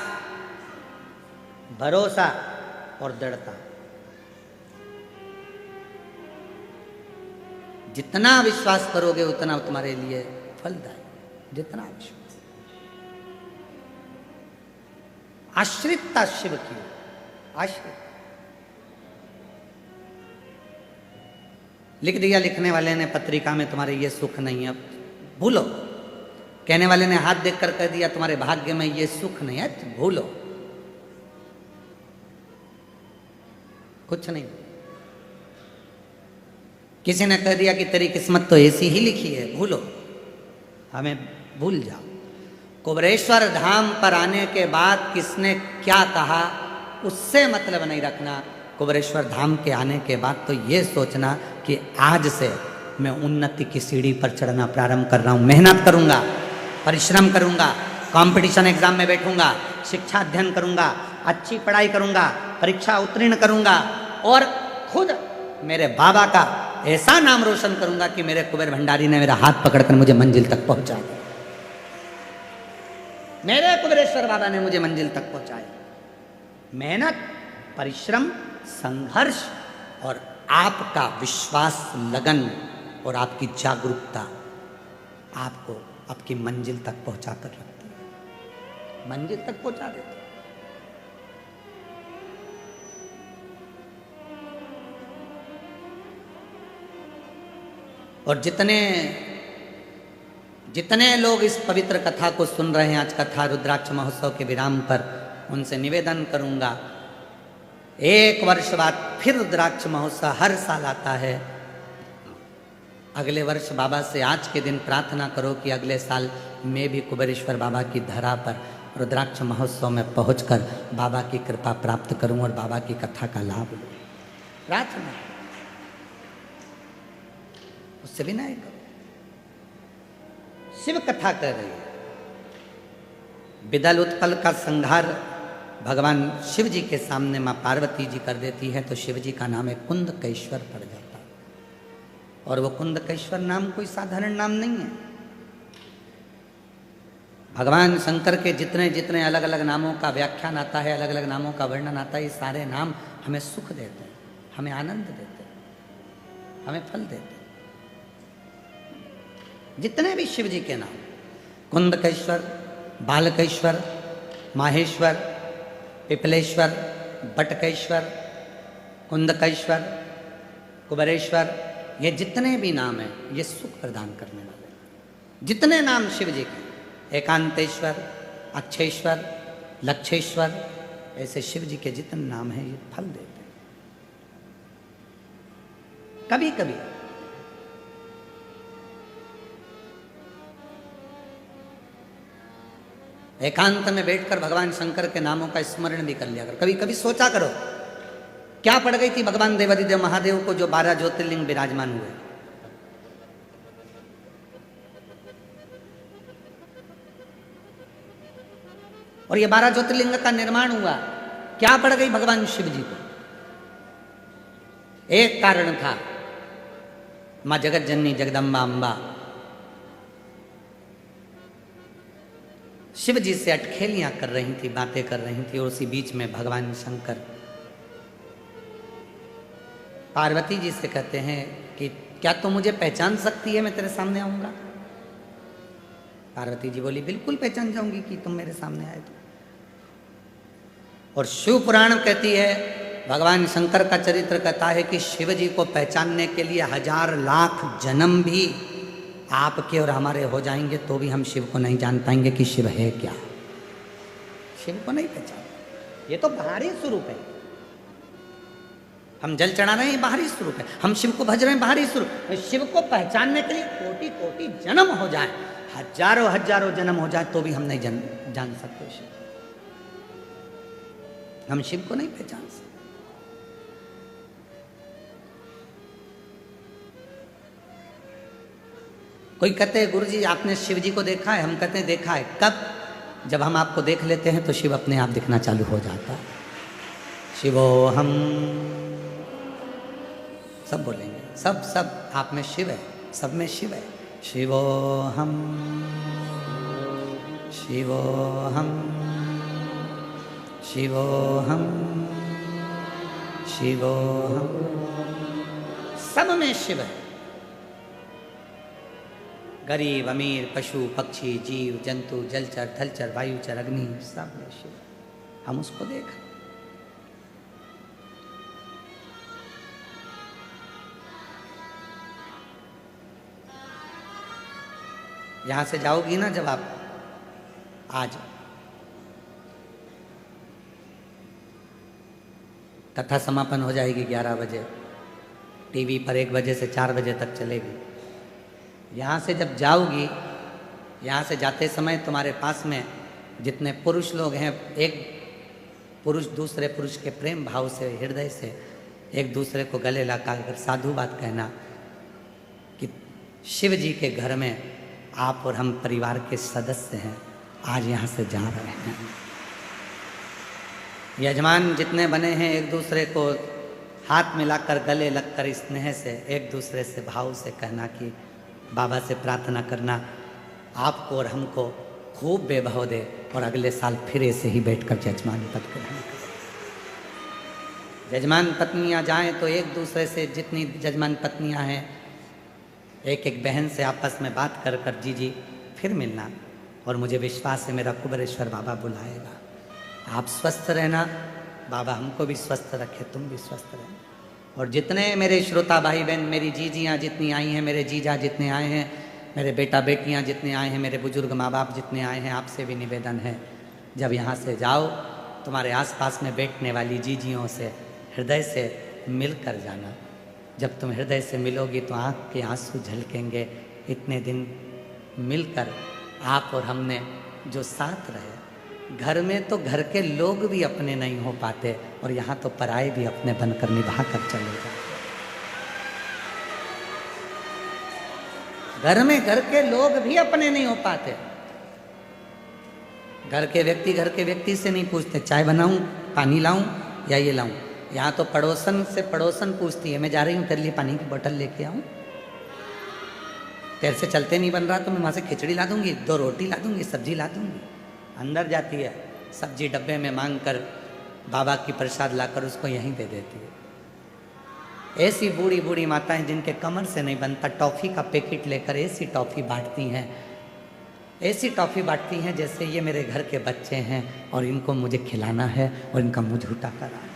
भरोसा और दृढ़ता, जितना विश्वास करोगे उतना तुम्हारे लिए फलदायी। जितना विश्वास, आश्रितता शिव की, आश्रित। लिख दिया लिखने वाले ने पत्रिका में तुम्हारे ये सुख नहीं है, अब भूलो। कहने वाले ने हाथ देखकर कह दिया तुम्हारे भाग्य में ये सुख नहीं है, तो भूलो, कुछ नहीं। किसी ने कह दिया कि तेरी किस्मत तो ऐसी ही लिखी है, भूलो, हमें भूल जाओ। कुबेरेश्वर धाम पर आने के बाद किसने क्या कहा उससे मतलब नहीं रखना। कुबेरेश्वर धाम के आने के बाद तो ये सोचना कि आज से मैं उन्नति की सीढ़ी पर चढ़ना प्रारंभ कर रहा हूँ। मेहनत करूँगा, परिश्रम करूँगा, कंपटीशन एग्जाम में बैठूंगा, शिक्षा अध्ययन करूँगा, अच्छी पढ़ाई करूँगा, परीक्षा उत्तीर्ण करूँगा और खुद मेरे बाबा का ऐसा नाम रोशन करूँगा कि मेरे कुबेर भंडारी ने मेरा हाथ पकड़कर मुझे मंजिल तक पहुँचा दिया। मेरे कुबेरेश्वर बाबा ने मुझे मंजिल तक पहुँचाया। मेहनत, परिश्रम, संघर्ष और आपका विश्वास, लगन और आपकी जागरूकता आपको आपकी मंजिल तक पहुंचा कर रखती है, मंजिल तक पहुंचा देती है। और जितने लोग इस पवित्र कथा को सुन रहे हैं, आज कथा रुद्राक्ष महोत्सव के विराम पर, उनसे निवेदन करूंगा, एक वर्ष बाद फिर रुद्राक्ष महोत्सव हर साल आता है। अगले वर्ष बाबा से आज के दिन प्रार्थना करो कि अगले साल मैं भी कुबेरेश्वर बाबा की धरा पर रुद्राक्ष महोत्सव में पहुंचकर बाबा की कृपा प्राप्त करूं और बाबा की कथा का लाभ लूं। प्रार्थना, उससे भी नहीं करो। शिव कथा कह रही है, विदल उत्पल का संहार भगवान शिव जी के सामने माँ पार्वती जी कर देती है तो शिव जी का नाम है कुंदकेश्वर पड़ जाता है। और वो कुंदकेश्वर नाम कोई साधारण नाम नहीं है। भगवान शंकर के जितने जितने अलग अलग नामों का व्याख्यान आता है, अलग अलग नामों का वर्णन आता है, ये सारे नाम हमें सुख देते हैं, हमें आनंद देते हैं, हमें फल देते हैं। जितने भी शिव जी के नाम, कुंदकेश्वर, बालकेश्वर, माहेश्वर, पिपलेश्वर, बटकेश्वर, कुंदकेश्वर, कुबेरेश्वर, ये जितने भी नाम हैं ये सुख प्रदान करने वाले। जितने नाम शिव जी के, एकांतेश्वर, अक्षेश्वर, लक्षेश्वर, ऐसे शिव जी के जितने नाम हैं ये फल देते हैं। कभी कभी एकांत में बैठकर भगवान शंकर के नामों का स्मरण भी कर लिया करो। कभी कभी सोचा करो क्या पड़ गई थी भगवान देवादिदेव महादेव को जो 12 ज्योतिर्लिंग विराजमान हुए। और ये 12 ज्योतिर्लिंग का निर्माण हुआ, क्या पड़ गई भगवान शिव जी को? एक कारण था, मां जगत जननी जगदम्बा अम्बा शिव जी से अटखेलियां कर रही थी, बातें कर रही थी। और उसी बीच में भगवान शंकर पार्वती जी से कहते हैं कि क्या तुम मुझे पहचान सकती है, मैं तेरे सामने आऊंगा? पार्वती जी बोली बिल्कुल पहचान जाऊंगी कि तुम मेरे सामने आए तो। और शिव पुराण कहती है, भगवान शंकर का चरित्र कहता है कि शिव जी को पहचानने के लिए 1000 लाख जन्म भी आपके और हमारे हो जाएंगे तो भी हम शिव को नहीं जान पाएंगे कि शिव है क्या। शिव को नहीं पहचान। ये तो बाहरी स्वरूप है। हम जल चढ़ा रहे हैं, बाहरी स्वरूप है। हम शिव को भज रहे हैं, बाहरी स्वरूप। शिव को पहचानने के लिए कोटि कोटि जन्म हो जाए, हजारों हजारों जन्म हो जाए तो भी हम नहीं जान सकते शिव। हम शिव को नहीं पहचान सकते। कोई कहते हैं गुरु जी आपने शिव जी को देखा है? हम कहते हैं देखा है। कब? जब हम आपको देख लेते हैं तो शिव अपने आप दिखना चालू हो जाता है। शिवोहम सब बोलेंगे, सब सब आप में शिव है, सब में शिव है। शिवोहम शिवोहम शिवोहम शिवोहम, सब में शिव है। गरीब अमीर पशु पक्षी जीव जंतु जलचर थलचर वायुचर अग्नि, सब में शिव है। हम उसको देखें। यहां से जाओगी ना जब आप, आज कथा समापन हो जाएगी 11 बजे, टीवी पर 1 बजे से 4 बजे तक चलेगी। यहाँ से जब जाओगी, यहाँ से जाते समय तुम्हारे पास में जितने पुरुष लोग हैं, एक पुरुष दूसरे पुरुष के प्रेम भाव से हृदय से एक दूसरे को गले लगाकर साधु बात कहना कि शिव जी के घर में आप और हम परिवार के सदस्य हैं, आज यहाँ से जा रहे हैं। यजमान जितने बने हैं एक दूसरे को हाथ मिलाकर गले लगकर स्नेह से एक दूसरे से भाव से कहना कि बाबा से प्रार्थना करना आपको और हमको खूब वैभव दे और अगले साल फिर ऐसे ही बैठकर जजमान पद ग्रहण करें। जजमान पत्नियां जाएं तो एक दूसरे से, जितनी जजमान पत्नियां हैं, एक एक बहन से आपस में बात कर कर जी फिर मिलना। और मुझे विश्वास है मेरा कुबेरेश्वर बाबा बुलाएगा। आप स्वस्थ रहना, बाबा हमको भी स्वस्थ रखे, तुम भी स्वस्थ रहना। और जितने मेरे श्रोता भाई बहन, मेरी जीजियाँ जितनी आई हैं, मेरे जीजा जितने आए हैं, मेरे बेटा बेटियाँ जितने आए हैं, मेरे बुजुर्ग माँ बाप जितने आए हैं, आपसे भी निवेदन है जब यहाँ से जाओ तुम्हारे आसपास में बैठने वाली जीजियों से हृदय से मिल कर जाना। जब तुम हृदय से मिलोगी तो आँख के आंसू झलकेंगे। इतने दिन मिलकर आप और हमने जो साथ रहे, घर में तो घर के लोग भी अपने नहीं हो पाते और यहाँ तो पराये भी अपने बनकर निभा कर चले जाते। घर में घर के लोग भी अपने नहीं हो पाते। घर के व्यक्ति से नहीं पूछते चाय बनाऊं, पानी लाऊं या ये लाऊं। यहाँ तो पड़ोसन से पड़ोसन पूछती है, मैं जा रही हूँ तेरे लिए पानी की बोतल लेके आऊं, तेरे से चलते नहीं बन रहा तो मैं वहां से खिचड़ी ला दूंगी, 2 रोटी ला दूंगी, सब्जी ला दूंगी। अंदर जाती है, सब्जी डब्बे में मांग कर बाबा की प्रसाद लाकर उसको यहीं दे देती है। ऐसी बूढ़ी बूढ़ी माताएं जिनके कमर से नहीं बनता, टॉफ़ी का पैकेट लेकर ऐसी टॉफ़ी बांटती हैं, ऐसी टॉफ़ी बांटती हैं जैसे ये मेरे घर के बच्चे हैं और इनको मुझे खिलाना है और इनका मुँह झूठा कराना है।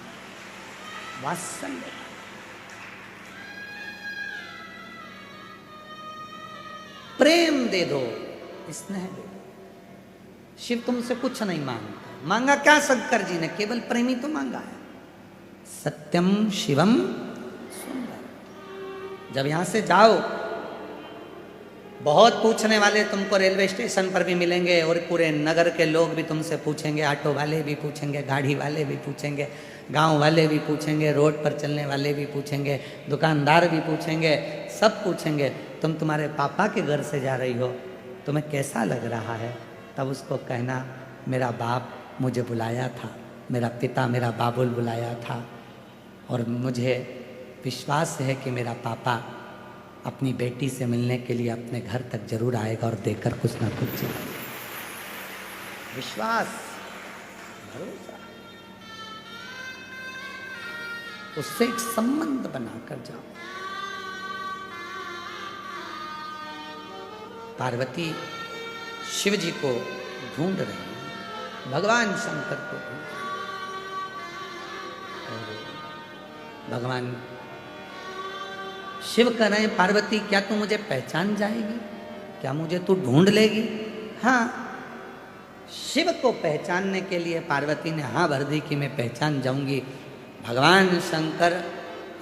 वात्सल्य, प्रेम दे दो, स्नेह दे दो। शिव तुमसे कुछ नहीं मांगता। मांगा क्या शंकर जी ने? केवल प्रेमी तो मांगा है। सत्यम शिवम सुंदर। जब यहां से जाओ, बहुत पूछने वाले तुमको रेलवे स्टेशन पर भी मिलेंगे और पूरे नगर के लोग भी तुमसे पूछेंगे, ऑटो वाले भी पूछेंगे, गाड़ी वाले भी पूछेंगे, गांव वाले भी पूछेंगे, रोड पर चलने वाले भी पूछेंगे, दुकानदार भी पूछेंगे, सब पूछेंगे तुम तुम्हारे पापा के घर से जा रही हो, तुम्हें कैसा लग रहा है? तब उसको कहना मेरा बाप मुझे बुलाया था, मेरा पिता मेरा बाबुल बुलाया था और मुझे विश्वास है कि मेरा पापा अपनी बेटी से मिलने के लिए अपने घर तक जरूर आएगा और देकर कुछ ना कुछ विश्वास, भरोसा, उससे एक संबंध बनाकर जाओ। पार्वती शिव जी को ढूंढ रही है, भगवान शंकर को ढूंढ रही है। और भगवान शिव कह रहे हैं, पार्वती क्या तू मुझे पहचान जाएगी? क्या मुझे तू ढूंढ लेगी? हाँ, शिव को पहचानने के लिए पार्वती ने हाँ भर दी कि मैं पहचान जाऊंगी। भगवान शंकर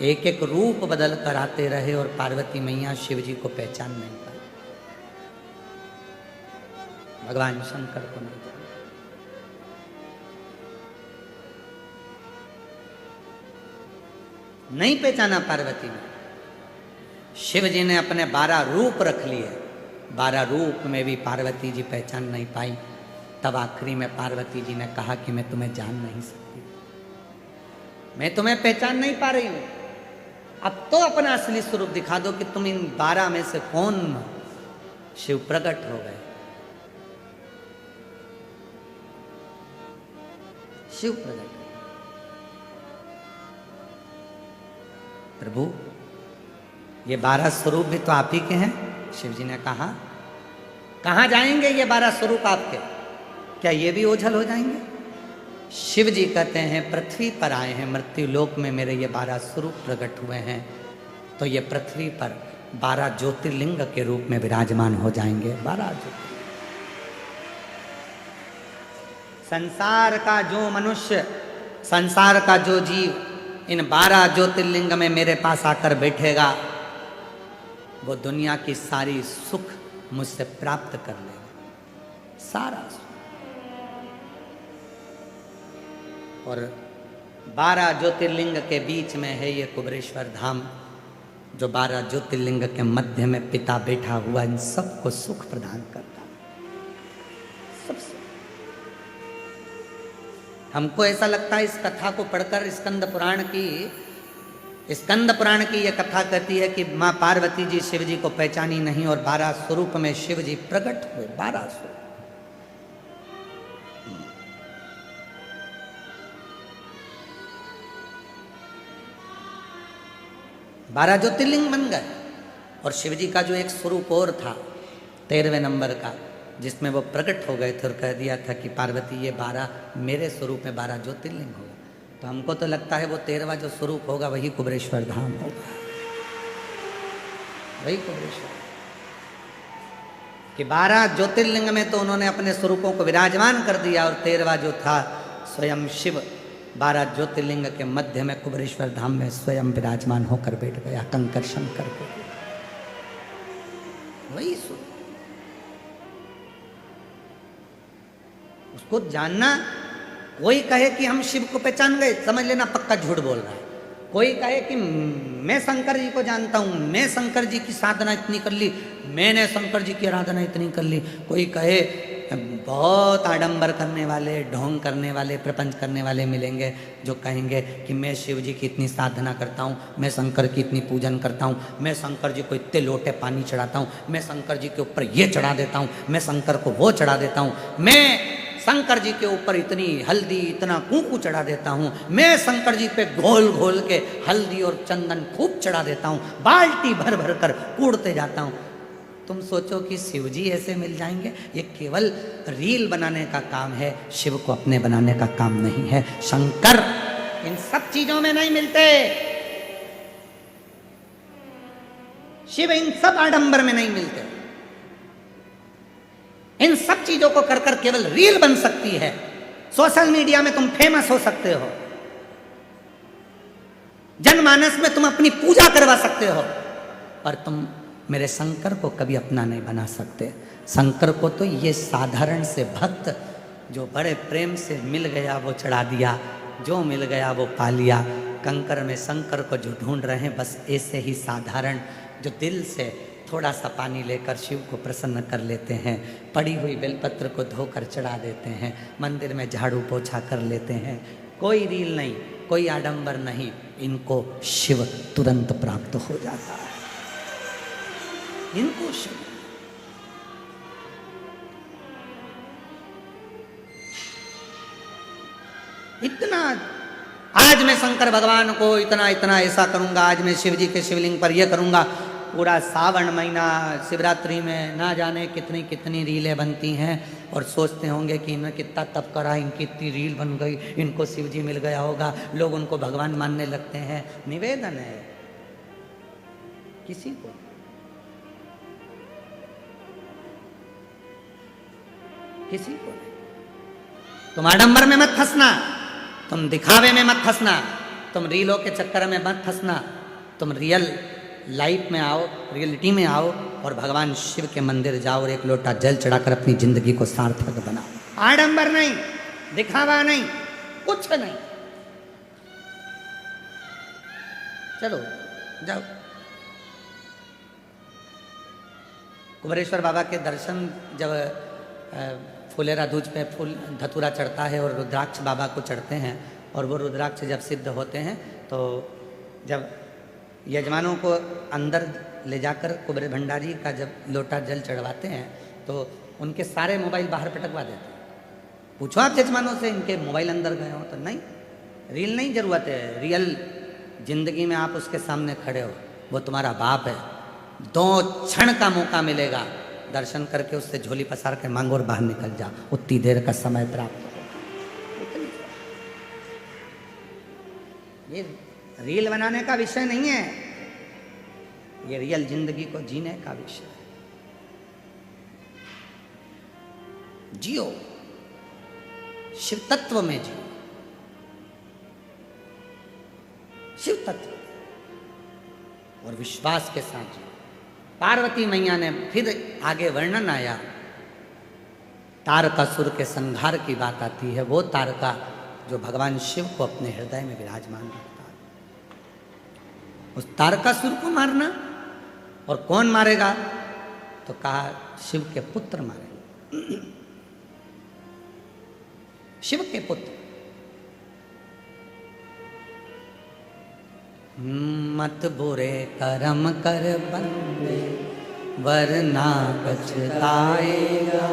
एक एक रूप बदल कर आते रहे और पार्वती मैया शिव जी को पहचान नहीं पाई। भगवान शंकर को नहीं जाना। नहीं पहचाना पार्वती ने। शिव जी ने अपने 12 रूप रख लिए, 12 रूप में भी पार्वती जी पहचान नहीं पाई। तब आखिरी में पार्वती जी ने कहा कि मैं तुम्हें जान नहीं सकती, मैं तुम्हें पहचान नहीं पा रही हूं। अब तो अपना असली स्वरूप दिखा दो कि तुम इन 12 में से कौन शिव प्रकट हो गए। शिव प्रकट, प्रभु ये 12 स्वरूप भी तो आप ही के हैं। शिव जी ने कहा कहां जाएंगे ये 12 स्वरूप आपके, क्या ये भी ओझल हो जाएंगे? शिव जी कहते हैं पृथ्वी पर आए हैं, मृत्यु लोक में मेरे ये 12 स्वरूप प्रकट हुए हैं, तो ये पृथ्वी पर 12 ज्योतिर्लिंग के रूप में विराजमान हो जाएंगे। 12 ज्योतिर्लिंग। संसार का जो मनुष्य, संसार का जो जीव इन 12 ज्योतिर्लिंग में मेरे पास आकर बैठेगा, वो दुनिया की सारी सुख मुझसे प्राप्त कर लेगा, सारा सुख। और 12 ज्योतिर्लिंग के बीच में है ये कुबेरेश्वर धाम, जो 12 ज्योतिर्लिंग के मध्य में पिता बैठा हुआ इन सबको सुख प्रदान करता है, सबसे। हमको ऐसा लगता है इस कथा को पढ़कर, स्कंद पुराण की यह कथा कहती है कि माँ पार्वती जी शिव जी को पहचानी नहीं और 12 स्वरूप में शिव जी प्रकट हुए। 12 स्वरूप, 12 ज्योतिर्लिंग बन गए। और शिव जी का जो एक स्वरूप और था 13वें नंबर का, जिसमें वो प्रकट हो गए थे और कह दिया था कि पार्वती ये 12 मेरे स्वरूप में 12 ज्योतिर्लिंग होगा। तो हमको तो लगता है वो 13वां जो स्वरूप होगा वही कुबेरेश्वर धाम होगा, वही कुबेरेश्वर। कि 12 ज्योतिर्लिंग में तो उन्होंने अपने स्वरूपों को विराजमान कर दिया, और 13वां जो था स्वयं शिव 12 ज्योतिर्लिंग के मध्य में कुबेरेश्वर धाम में स्वयं विराजमान होकर बैठ गया, कंकर शंकर को। वही स्वरूप उसको जानना। कोई कहे कि हम शिव को पहचान गए, समझ लेना पक्का झूठ बोल रहा है। कोई कहे कि मैं शंकर जी को जानता हूं, मैं शंकर जी की साधना इतनी कर ली, मैंने शंकर जी की आराधना इतनी कर ली। कोई कहे, बहुत आडंबर करने वाले, ढोंग करने वाले, प्रपंच करने वाले मिलेंगे जो कहेंगे कि मैं शिव जी की इतनी साधना करता हूँ, मैं शंकर की इतनी पूजन करता हूँ, मैं शंकर जी को इतने लोटे पानी चढ़ाता हूँ, मैं शंकर जी के ऊपर ये चढ़ा देता हूँ, मैं शंकर को वो चढ़ा देता हूँ, मैं शंकर जी के ऊपर इतनी हल्दी, इतना कुंकू चढ़ा देता हूँ, मैं शंकर जी पे घोल घोल के हल्दी और चंदन खूब चढ़ा देता हूँ, बाल्टी भर भर कर कूड़ते जाता हूँ। तुम सोचो कि शिव जी ऐसे मिल जाएंगे? ये केवल रील बनाने का काम है, शिव को अपने बनाने का काम नहीं है। शंकर इन सब चीजों में नहीं मिलते, शिव इन सब आडंबर में नहीं मिलते। इन सब चीजों को कर कर केवल रील बन सकती है, सोशल मीडिया में तुम फेमस हो सकते हो, जनमानस में तुम अपनी पूजा करवा सकते हो, पर तुम मेरे शंकर को कभी अपना नहीं बना सकते। शंकर को तो ये साधारण से भक्त जो बड़े प्रेम से मिल गया वो चढ़ा दिया, जो मिल गया वो पा लिया। कंकर में शंकर को जो ढूंढ रहे हैं, बस ऐसे ही साधारण जो दिल से थोड़ा सा पानी लेकर शिव को प्रसन्न कर लेते हैं, पड़ी हुई बेलपत्र को धोकर चढ़ा देते हैं, मंदिर में झाड़ू पोछा कर लेते हैं, कोई रील नहीं, कोई आडंबर नहीं, इनको शिव तुरंत प्राप्त हो जाता है। इनको शिव इतना, आज मैं शंकर भगवान को इतना इतना ऐसा करूंगा, आज मैं शिव जी के शिवलिंग पर यह करूंगा, पूरा सावन महीना शिवरात्रि में ना जाने कितनी कितनी रीलें बनती हैं, और सोचते होंगे कि इन्हें कितना तप करा, इनकी इतनी रील बन गई, इनको शिव जी मिल गया होगा, लोग उनको भगवान मानने लगते हैं। निवेदन है किसी को, किसी को नहीं। तुम आडंबर में मत फंसना, तुम दिखावे में मत फंसना, तुम रीलों के चक्कर में मत फंसना, तुम रियल लाइफ में आओ, रियलिटी में आओ, और भगवान शिव के मंदिर जाओ और एक लोटा जल चढ़ाकर अपनी जिंदगी को सार्थक बनाओ। आडंबर नहीं, दिखावा नहीं, कुछ नहीं। चलो जाओ। कुबेरेश्वर बाबा के दर्शन जब फुलेरा दूज पे फूल धतूरा चढ़ता है और रुद्राक्ष बाबा को चढ़ते हैं, और वो रुद्राक्ष जब सिद्ध होते हैं, तो जब यजमानों को अंदर ले जाकर कुबेर भंडारी का जब लोटा जल चढ़वाते हैं तो उनके सारे मोबाइल बाहर पटकवा देते हैं। पूछो आप यजमानों से, इनके मोबाइल अंदर गए हो? तो नहीं, रील नहीं जरूरत है। रियल जिंदगी में आप उसके सामने खड़े हो, वो तुम्हारा बाप है। 2 क्षण का मौका मिलेगा, दर्शन करके उससे झोली पसार के मांगो और बाहर निकल जा, उतनी देर का समय प्राप्त हो। ये रील बनाने का विषय नहीं है, ये रियल जिंदगी को जीने का विषय है। जियो, शिव तत्व में जियो, शिव तत्व और विश्वास के साथ जियो। पार्वती मैया ने फिर आगे वर्णन आया, तारकासुर के संहार की बात आती है। वो तारका जो भगवान शिव को अपने हृदय में विराजमान रखता है, उस तारकासुर को मारना। और कौन मारेगा? तो कहा शिव के पुत्र मारेंगे, शिव के पुत्र। मत बुरे कर्म कर बंदे वरना पछताएगा,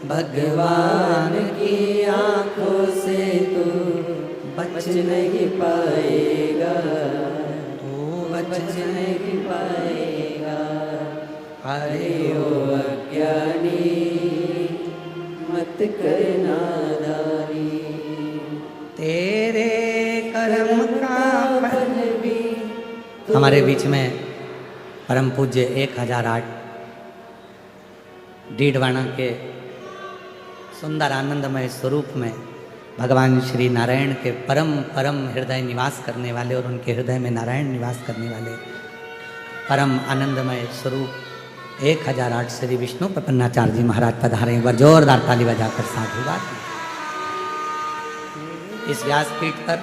भगवान की आंखों से तू बच नहीं पाएगा, तू बच नहीं पाएगा। अरे ओ अज्ञानी मत कर नादानी, तेरे कर्म का फल भी। हमारे बीच में परम पूज्य 1008 डीडवाना के सुंदर आनंदमय स्वरूप में भगवान श्री नारायण के परम परम हृदय निवास करने वाले और उनके हृदय में नारायण निवास करने वाले परम आनंदमय स्वरूप 1008 श्री विष्णु प्रपन्नाचार्य जी महाराज पधारे। एक बार जोरदार ताली बजाकर साधुवाद। इस व्यासपीठ पर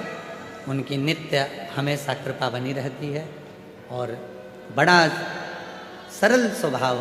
उनकी नित्य हमेशा कृपा बनी रहती है और बड़ा सरल स्वभाव,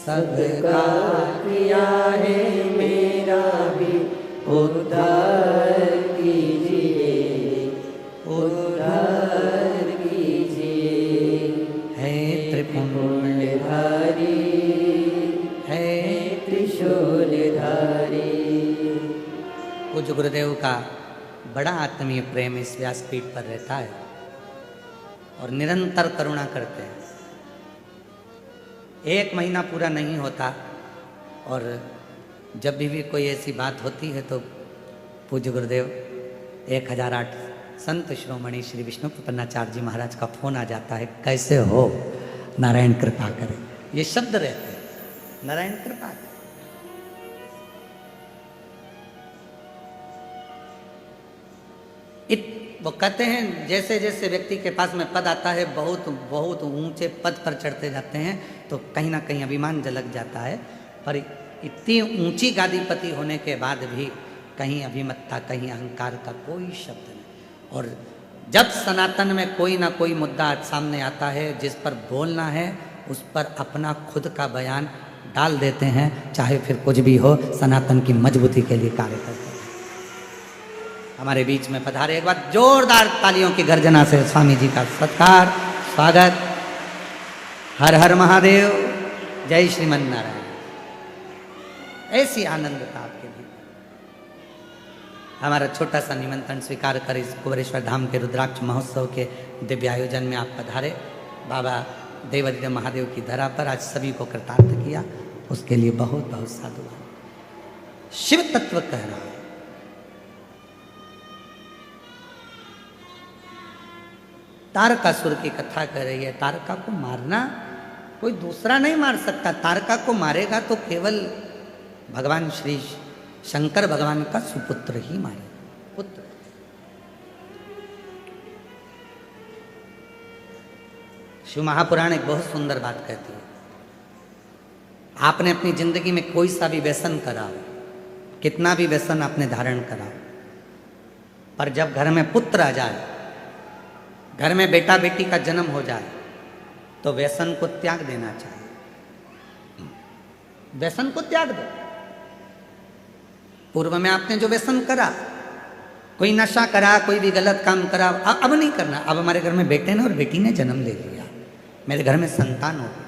सबका किया है मेरा भी उद्धार कीजिए, उद्धार कीजिए। है त्रिपुंडधारी, है त्रिशूलधारी। पूज्य गुरुदेव का बड़ा आत्मीय प्रेम इस व्यासपीठ पर रहता है और निरंतर करुणा करते हैं। 1 महीना पूरा नहीं होता और जब भी कोई ऐसी बात होती है तो पूज्य गुरुदेव 1008 संत शिरोमणि श्री विष्णु प्रपन्नाचार्य जी महाराज का फोन आ जाता है, कैसे हो? नारायण कृपा करे। ये शब्द रहते हैं, नारायण कृपा करे। वो कहते हैं जैसे जैसे व्यक्ति के पास में पद आता है, बहुत बहुत ऊंचे पद पर चढ़ते जाते हैं तो कहीं ना कहीं अभिमान झलक जाता है, पर इतनी ऊंची गादीपति होने के बाद भी कहीं अभिमत्ता, कहीं अहंकार का कोई शब्द नहीं। और जब सनातन में कोई ना कोई मुद्दा सामने आता है जिस पर बोलना है, उस पर अपना खुद का बयान डाल देते हैं, चाहे फिर कुछ भी हो, सनातन की मजबूती के लिए कार्य करते हैं। हमारे बीच में पधारे, एक बार जोरदार तालियों की गर्जना से स्वामी जी का सत्कार, स्वागत। हर हर महादेव, जय श्रीमन नारायण। ऐसी आनंदता आपके लिए। हमारा छोटा सा निमंत्रण स्वीकार कर इस कुबेरेश्वर धाम के रुद्राक्ष महोत्सव के दिव्य आयोजन में आप पधारे। बाबा देवादिदेव महादेव की धरा पर आज सभी को कृतार्थ किया, उसके लिए बहुत बहुत साधुवाद। शिव तत्व कह रहा है, तारकासुर की कथा कर रही है। तारका को मारना कोई दूसरा नहीं मार सकता। तारका को मारेगा तो केवल भगवान श्री शंकर भगवान का सुपुत्र ही मारे, पुत्र। शिव महापुराण एक बहुत सुंदर बात कहती है, आपने अपनी जिंदगी में कोई सा भी व्यसन करा हो, कितना भी व्यसन आपने धारण करा हो, पर जब घर में पुत्र आ जाए, घर में बेटा बेटी का जन्म हो जाए, तो व्यसन को त्याग देना चाहिए। व्यसन को त्याग दो। पूर्व में आपने जो व्यसन करा, कोई नशा करा, कोई भी गलत काम करा, अब नहीं करना। अब हमारे घर में बेटे ने और बेटी ने जन्म ले लिया, मेरे घर में संतान हो गई,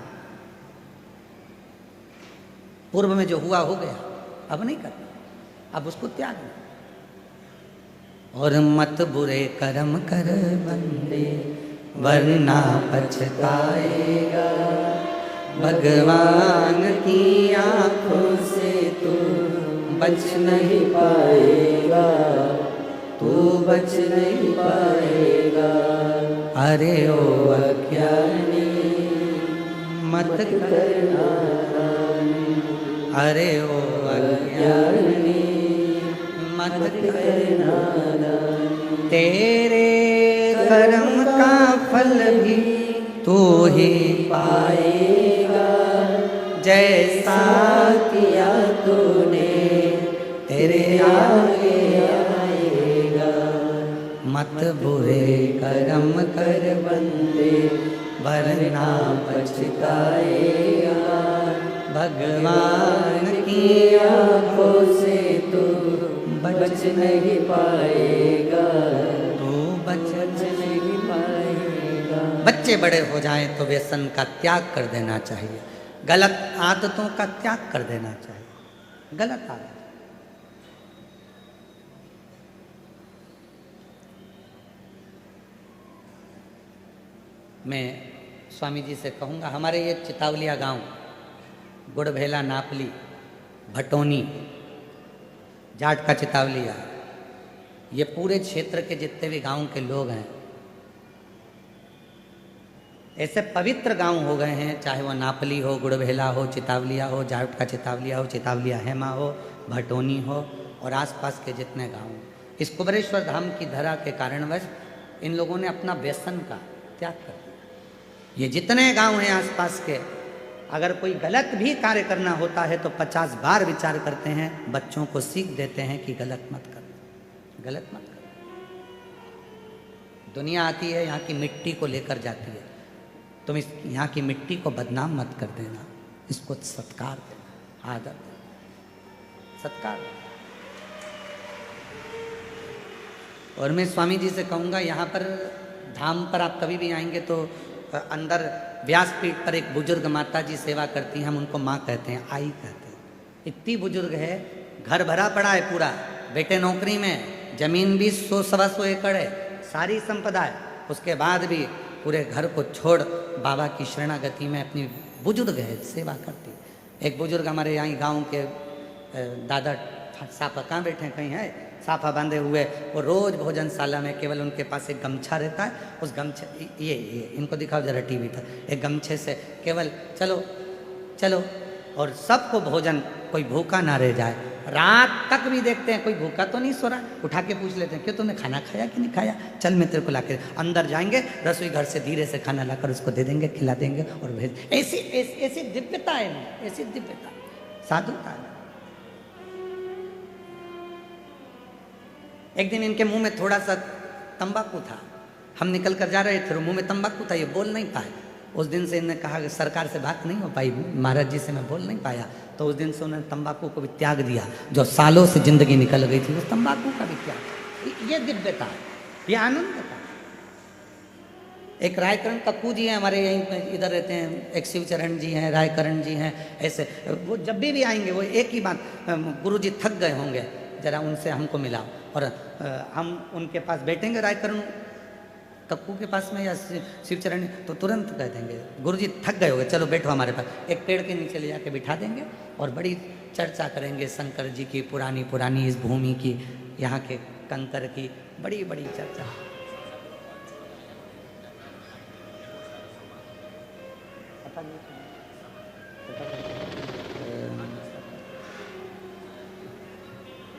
पूर्व में जो हुआ हो गया, अब नहीं करना, अब उसको त्याग दो। और मत बुरे कर्म कर बंदे वरना पछताएगा, भगवान की आंखों से तू बच नहीं पाएगा, तू बच नहीं पाएगा। अरे ओ अज्ञानी मत करना, अरे ओ अज्ञानी मत करना, तेरे कर्म का फल भी तू ही पाएगा, जैसा किया तूने तेरे आगे आएगा। मत बुरे कर्म कर बंदे वरना पछताएगा, भगवान की आंखों से तू बच नहीं पाएगा, तू बच नहीं पाएगा। बच्चे बड़े हो जाएं तो व्यसन का त्याग कर देना चाहिए, गलत आदतों का त्याग कर देना चाहिए, गलत आदत। मैं स्वामी जी से कहूँगा, हमारे ये चितावलिया गांव, गुड़भेला, नापली, भटोनी, जाट का चितावलिया, ये पूरे क्षेत्र के जितने भी गांव के लोग हैं, ऐसे पवित्र गांव हो गए हैं, चाहे वो नापली हो, गुड़भेला हो, चितावलिया हो, जाट का चितावलिया हो, चितावलिया हेमा हो, भटोनी हो और आसपास के जितने गांव। इस कुबरेश्वर धाम की धरा के कारणवश इन लोगों ने अपना व्यसन का त्याग कर दिया। ये जितने गांव हैं आसपास के, अगर कोई गलत भी कार्य करना होता है तो 50 बार विचार करते हैं, बच्चों को सीख देते हैं कि गलत मत करो, गलत मत करो। दुनिया आती है, यहाँ की मिट्टी को लेकर जाती है, तुम इस यहाँ की मिट्टी को बदनाम मत कर देना, इसको सत्कार देना, आदर देना, सत्कार देना। और मैं स्वामी जी से कहूँगा, यहाँ पर धाम पर आप कभी भी आएंगे तो अंदर व्यासपीठ पर एक बुजुर्ग माता जी सेवा करती हैं, हम उनको माँ कहते हैं, आई कहते हैं। इतनी बुजुर्ग है, घर भरा पड़ा है पूरा, बेटे नौकरी में, जमीन भी 100-125 एकड़ है, सारी संपदा है, उसके बाद भी पूरे घर को छोड़ बाबा की शरणागति में अपनी बुजुर्ग है, सेवा करती। एक बुजुर्ग हमारे यहाँ गाँव के दादा साफा, कहाँ बैठे हैं, कहीं है, साफा बांधे हुए, वो रोज भोजनशाला में केवल उनके पास एक गमछा रहता है, उस गमछे, ये इनको दिखाओ जरा टीवी पर, एक गमछे से केवल चलो चलो, और सबको भोजन, कोई भूखा ना रह जाए। रात तक भी देखते हैं कोई भूखा तो नहीं सो रहा, उठा के पूछ लेते हैं, क्यों तुमने खाना खाया कि नहीं खाया, चल मैं तेरे को ला के, अंदर जाएंगे, रसोई घर से धीरे से खाना लाकर उसको दे देंगे, खिला देंगे और भेज। ऐसी ऐसी दिव्यता है, ऐसी दिव्यता, साधुता है। एक दिन इनके मुंह में थोड़ा सा तंबाकू था, हम निकल कर जा रहे थे, मुंह में तंबाकू था, ये बोल नहीं पाए। उस दिन से इन्होंने कहा कि सरकार से बात नहीं हो पाई, महाराज जी से मैं बोल नहीं पाया, तो उस दिन से उन्होंने तंबाकू को भी त्याग दिया, जो सालों से जिंदगी निकल गई थी, उस तंबाकू का भी त्याग। ये दिव्यता है, ये आनंद था। एक रायकरण कक्कू जी हैं हमारे यहीं इधर रहते हैं, एक शिवचरण जी हैं, रायकरण जी हैं, ऐसे वो जब भी आएंगे वो एक ही बात, गुरु जी थक गए होंगे, जरा उनसे हमको मिलाओ, और हम उनके पास बैठेंगे रायकरण कक्कू के पास में या शिवचरण, तो तुरंत कह देंगे गुरुजी थक गए होंगे, चलो बैठो हमारे पास, एक पेड़ के नीचे ले जाके बिठा देंगे और बड़ी चर्चा करेंगे शंकर जी की, पुरानी पुरानी इस भूमि की, यहाँ के कंकर की, बड़ी बड़ी चर्चा।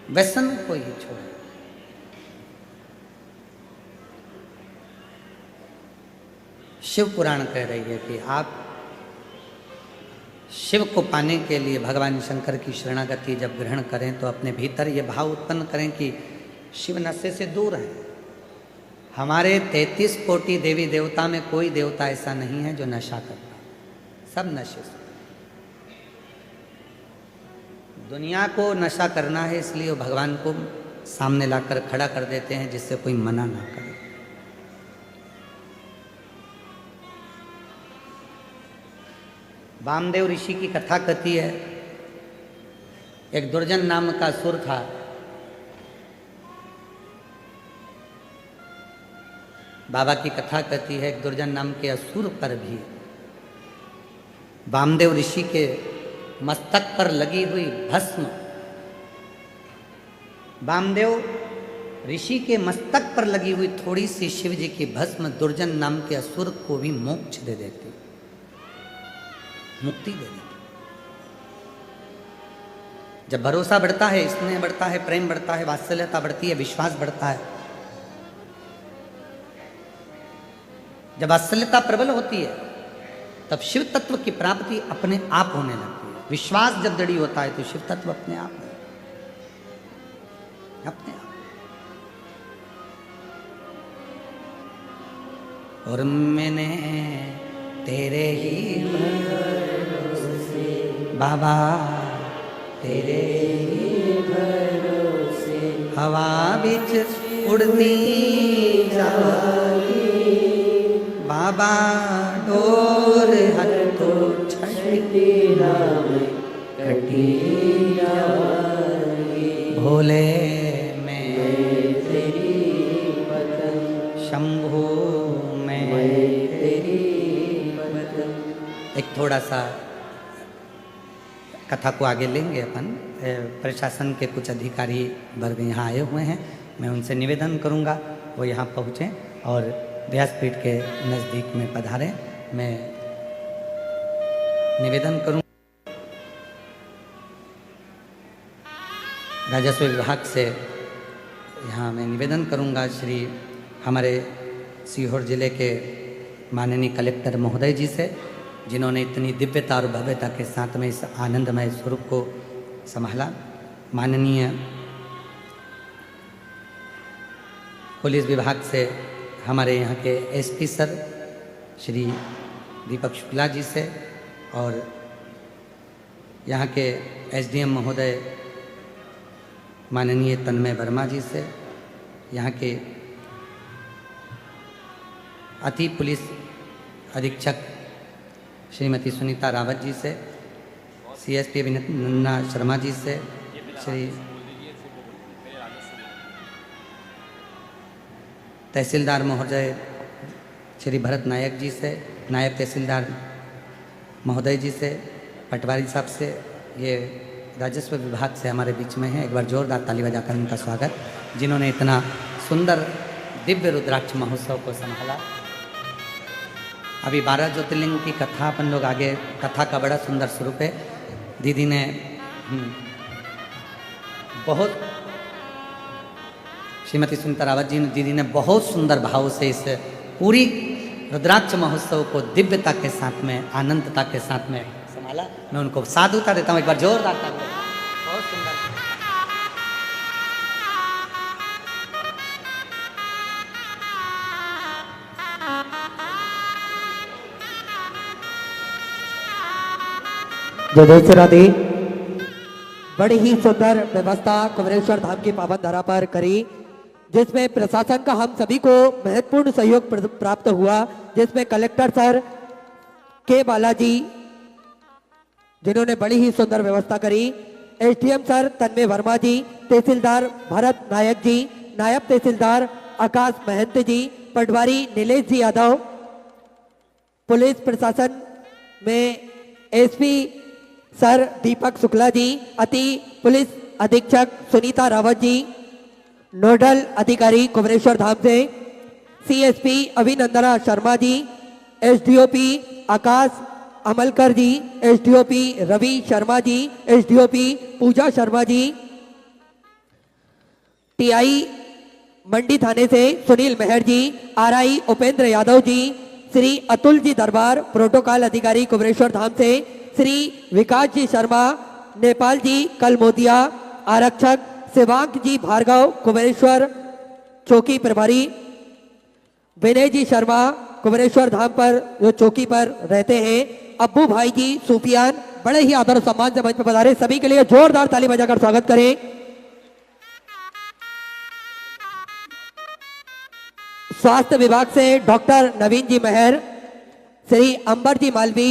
व्यसन को ही छोड़ें। शिव पुराण कह रही है कि आप शिव को पाने के लिए भगवान शंकर की शरणागति जब ग्रहण करें तो अपने भीतर ये भाव उत्पन्न करें कि शिव नशे से दूर है। हमारे 33 कोटि देवी देवता में कोई देवता ऐसा नहीं है जो नशा करता, सब नशे से। दुनिया को नशा करना है, इसलिए वो भगवान को सामने लाकर खड़ा कर देते हैं जिससे कोई मना ना करे। वामदेव ऋषि की कथा कहती है, एक दुर्जन नाम का असुर था। बाबा की कथा कहती है, एक दुर्जन नाम के असुर पर भी वामदेव ऋषि के मस्तक पर लगी हुई भस्म, वामदेव ऋषि के मस्तक पर लगी हुई थोड़ी सी शिव जी की भस्म दुर्जन नाम के असुर को भी मोक्ष दे देती, मुक्ति दे देती। जब भरोसा बढ़ता है, स्नेह बढ़ता है, प्रेम बढ़ता है, वात्सल्यता बढ़ती है, विश्वास बढ़ता है, जब वात्सल्यता प्रबल होती है तब शिव तत्व की प्राप्ति अपने आप होने लगती है। विश्वास जब दृढ़ होता है तो शिव तत्व अपने आप है, अपने आप। और मैंने तेरे ही भरोसे बाबा, तेरे ही भरोसे हवा बिच उड़ती जागी बाबा, डोर हर तो छठी राम कटी जागी। भोले मैं तेरी बदन, शंभू मैं तेरी बदन। एक थोड़ा सा कथा को आगे लेंगे अपन। प्रशासन के कुछ अधिकारी वर्ग यहाँ आए हुए हैं, मैं उनसे निवेदन करूँगा वो यहाँ पहुँचें और व्यासपीठ के नज़दीक में पधारें। मैं निवेदन करूँ राजस्व विभाग से, यहाँ मैं निवेदन करूँगा श्री हमारे सीहोर जिले के माननीय कलेक्टर महोदय जी से, जिन्होंने इतनी दिव्यता और भव्यता के साथ में इस आनंदमय स्वरूप को संभाला। माननीय पुलिस विभाग से हमारे यहाँ के एसपी सर श्री दीपक शुक्ला जी से, और यहाँ के एसडीएम महोदय माननीय तन्मय वर्मा जी से, यहाँ के अति पुलिस अधीक्षक श्रीमती सुनीता रावत जी से, सीएसपी अभिनंदना शर्मा जी से, श्री तहसीलदार महोदय श्री भरत नायक जी से, नायब तहसीलदार महोदय जी से, पटवारी साहब से, ये राजस्व विभाग से हमारे बीच में है। एक बार जोरदार ताली बजाकर उनका स्वागत, जिन्होंने इतना सुंदर दिव्य रुद्राक्ष महोत्सव को संभाला। अभी 12 ज्योतिर्लिंग की कथा अपन लोग आगे, कथा का बड़ा सुंदर स्वरूप है। दीदी ने बहुत, श्रीमती सुनीता रावत जी दीदी ने बहुत सुंदर भाव से इस पूरी रुद्राक्ष महोत्सव को दिव्यता के साथ में, आनंदता के साथ में संभाला। मैं उनको साधुता देता हूँ, एक बार जोरदार ताली। बहुत सुंदर। जय राधे। बड़ी ही सुंदर व्यवस्था कुमरेश्वर धाम की पावन धरा पर करी, जिसमें प्रशासन का हम सभी को महत्वपूर्ण सहयोग प्राप्त हुआ, जिसमें कलेक्टर सर के बालाजी जिन्होंने बड़ी ही सुंदर व्यवस्था करी, एसडीएम सर तन्मय वर्मा जी, तहसीलदार भरत नायक जी, नायब तहसीलदार आकाश महंत जी, पटवारी नीलेश जी यादव, पुलिस प्रशासन में एसपी सर दीपक शुक्ला जी, अति पुलिस अधीक्षक सुनीता रावत जी, नोडल अधिकारी कुमरेश्वर धाम से सीएसपी अभिनंदना शर्मा जी, एसडीओपी आकाश अमलकर जी, एसडीओपी रवि शर्मा जी, एसडीओपी पूजा शर्मा जी, टीआई मंडी थाने से सुनील मेहर जी, आरआई उपेंद्र यादव जी, श्री अतुल जी दरबार प्रोटोकॉल अधिकारी कुबरेश्वर धाम से, श्री विकास जी शर्मा, नेपाल जी कलमोदिया, आरक्षक शिवांक जी भार्गव कुबरेश्वर चौकी प्रभारी, विनय जी शर्मा कुबरेश्वर धाम पर जो चौकी पर रहते हैं, अब्बू भाई जी सूफियान, बड़े ही आदर और सम्मान से मंच पर पधारे, सभी के लिए जोरदार ताली बजाकर स्वागत करें। स्वास्थ्य विभाग से डॉक्टर नवीन जी मेहर, श्री अंबर जी मालवी,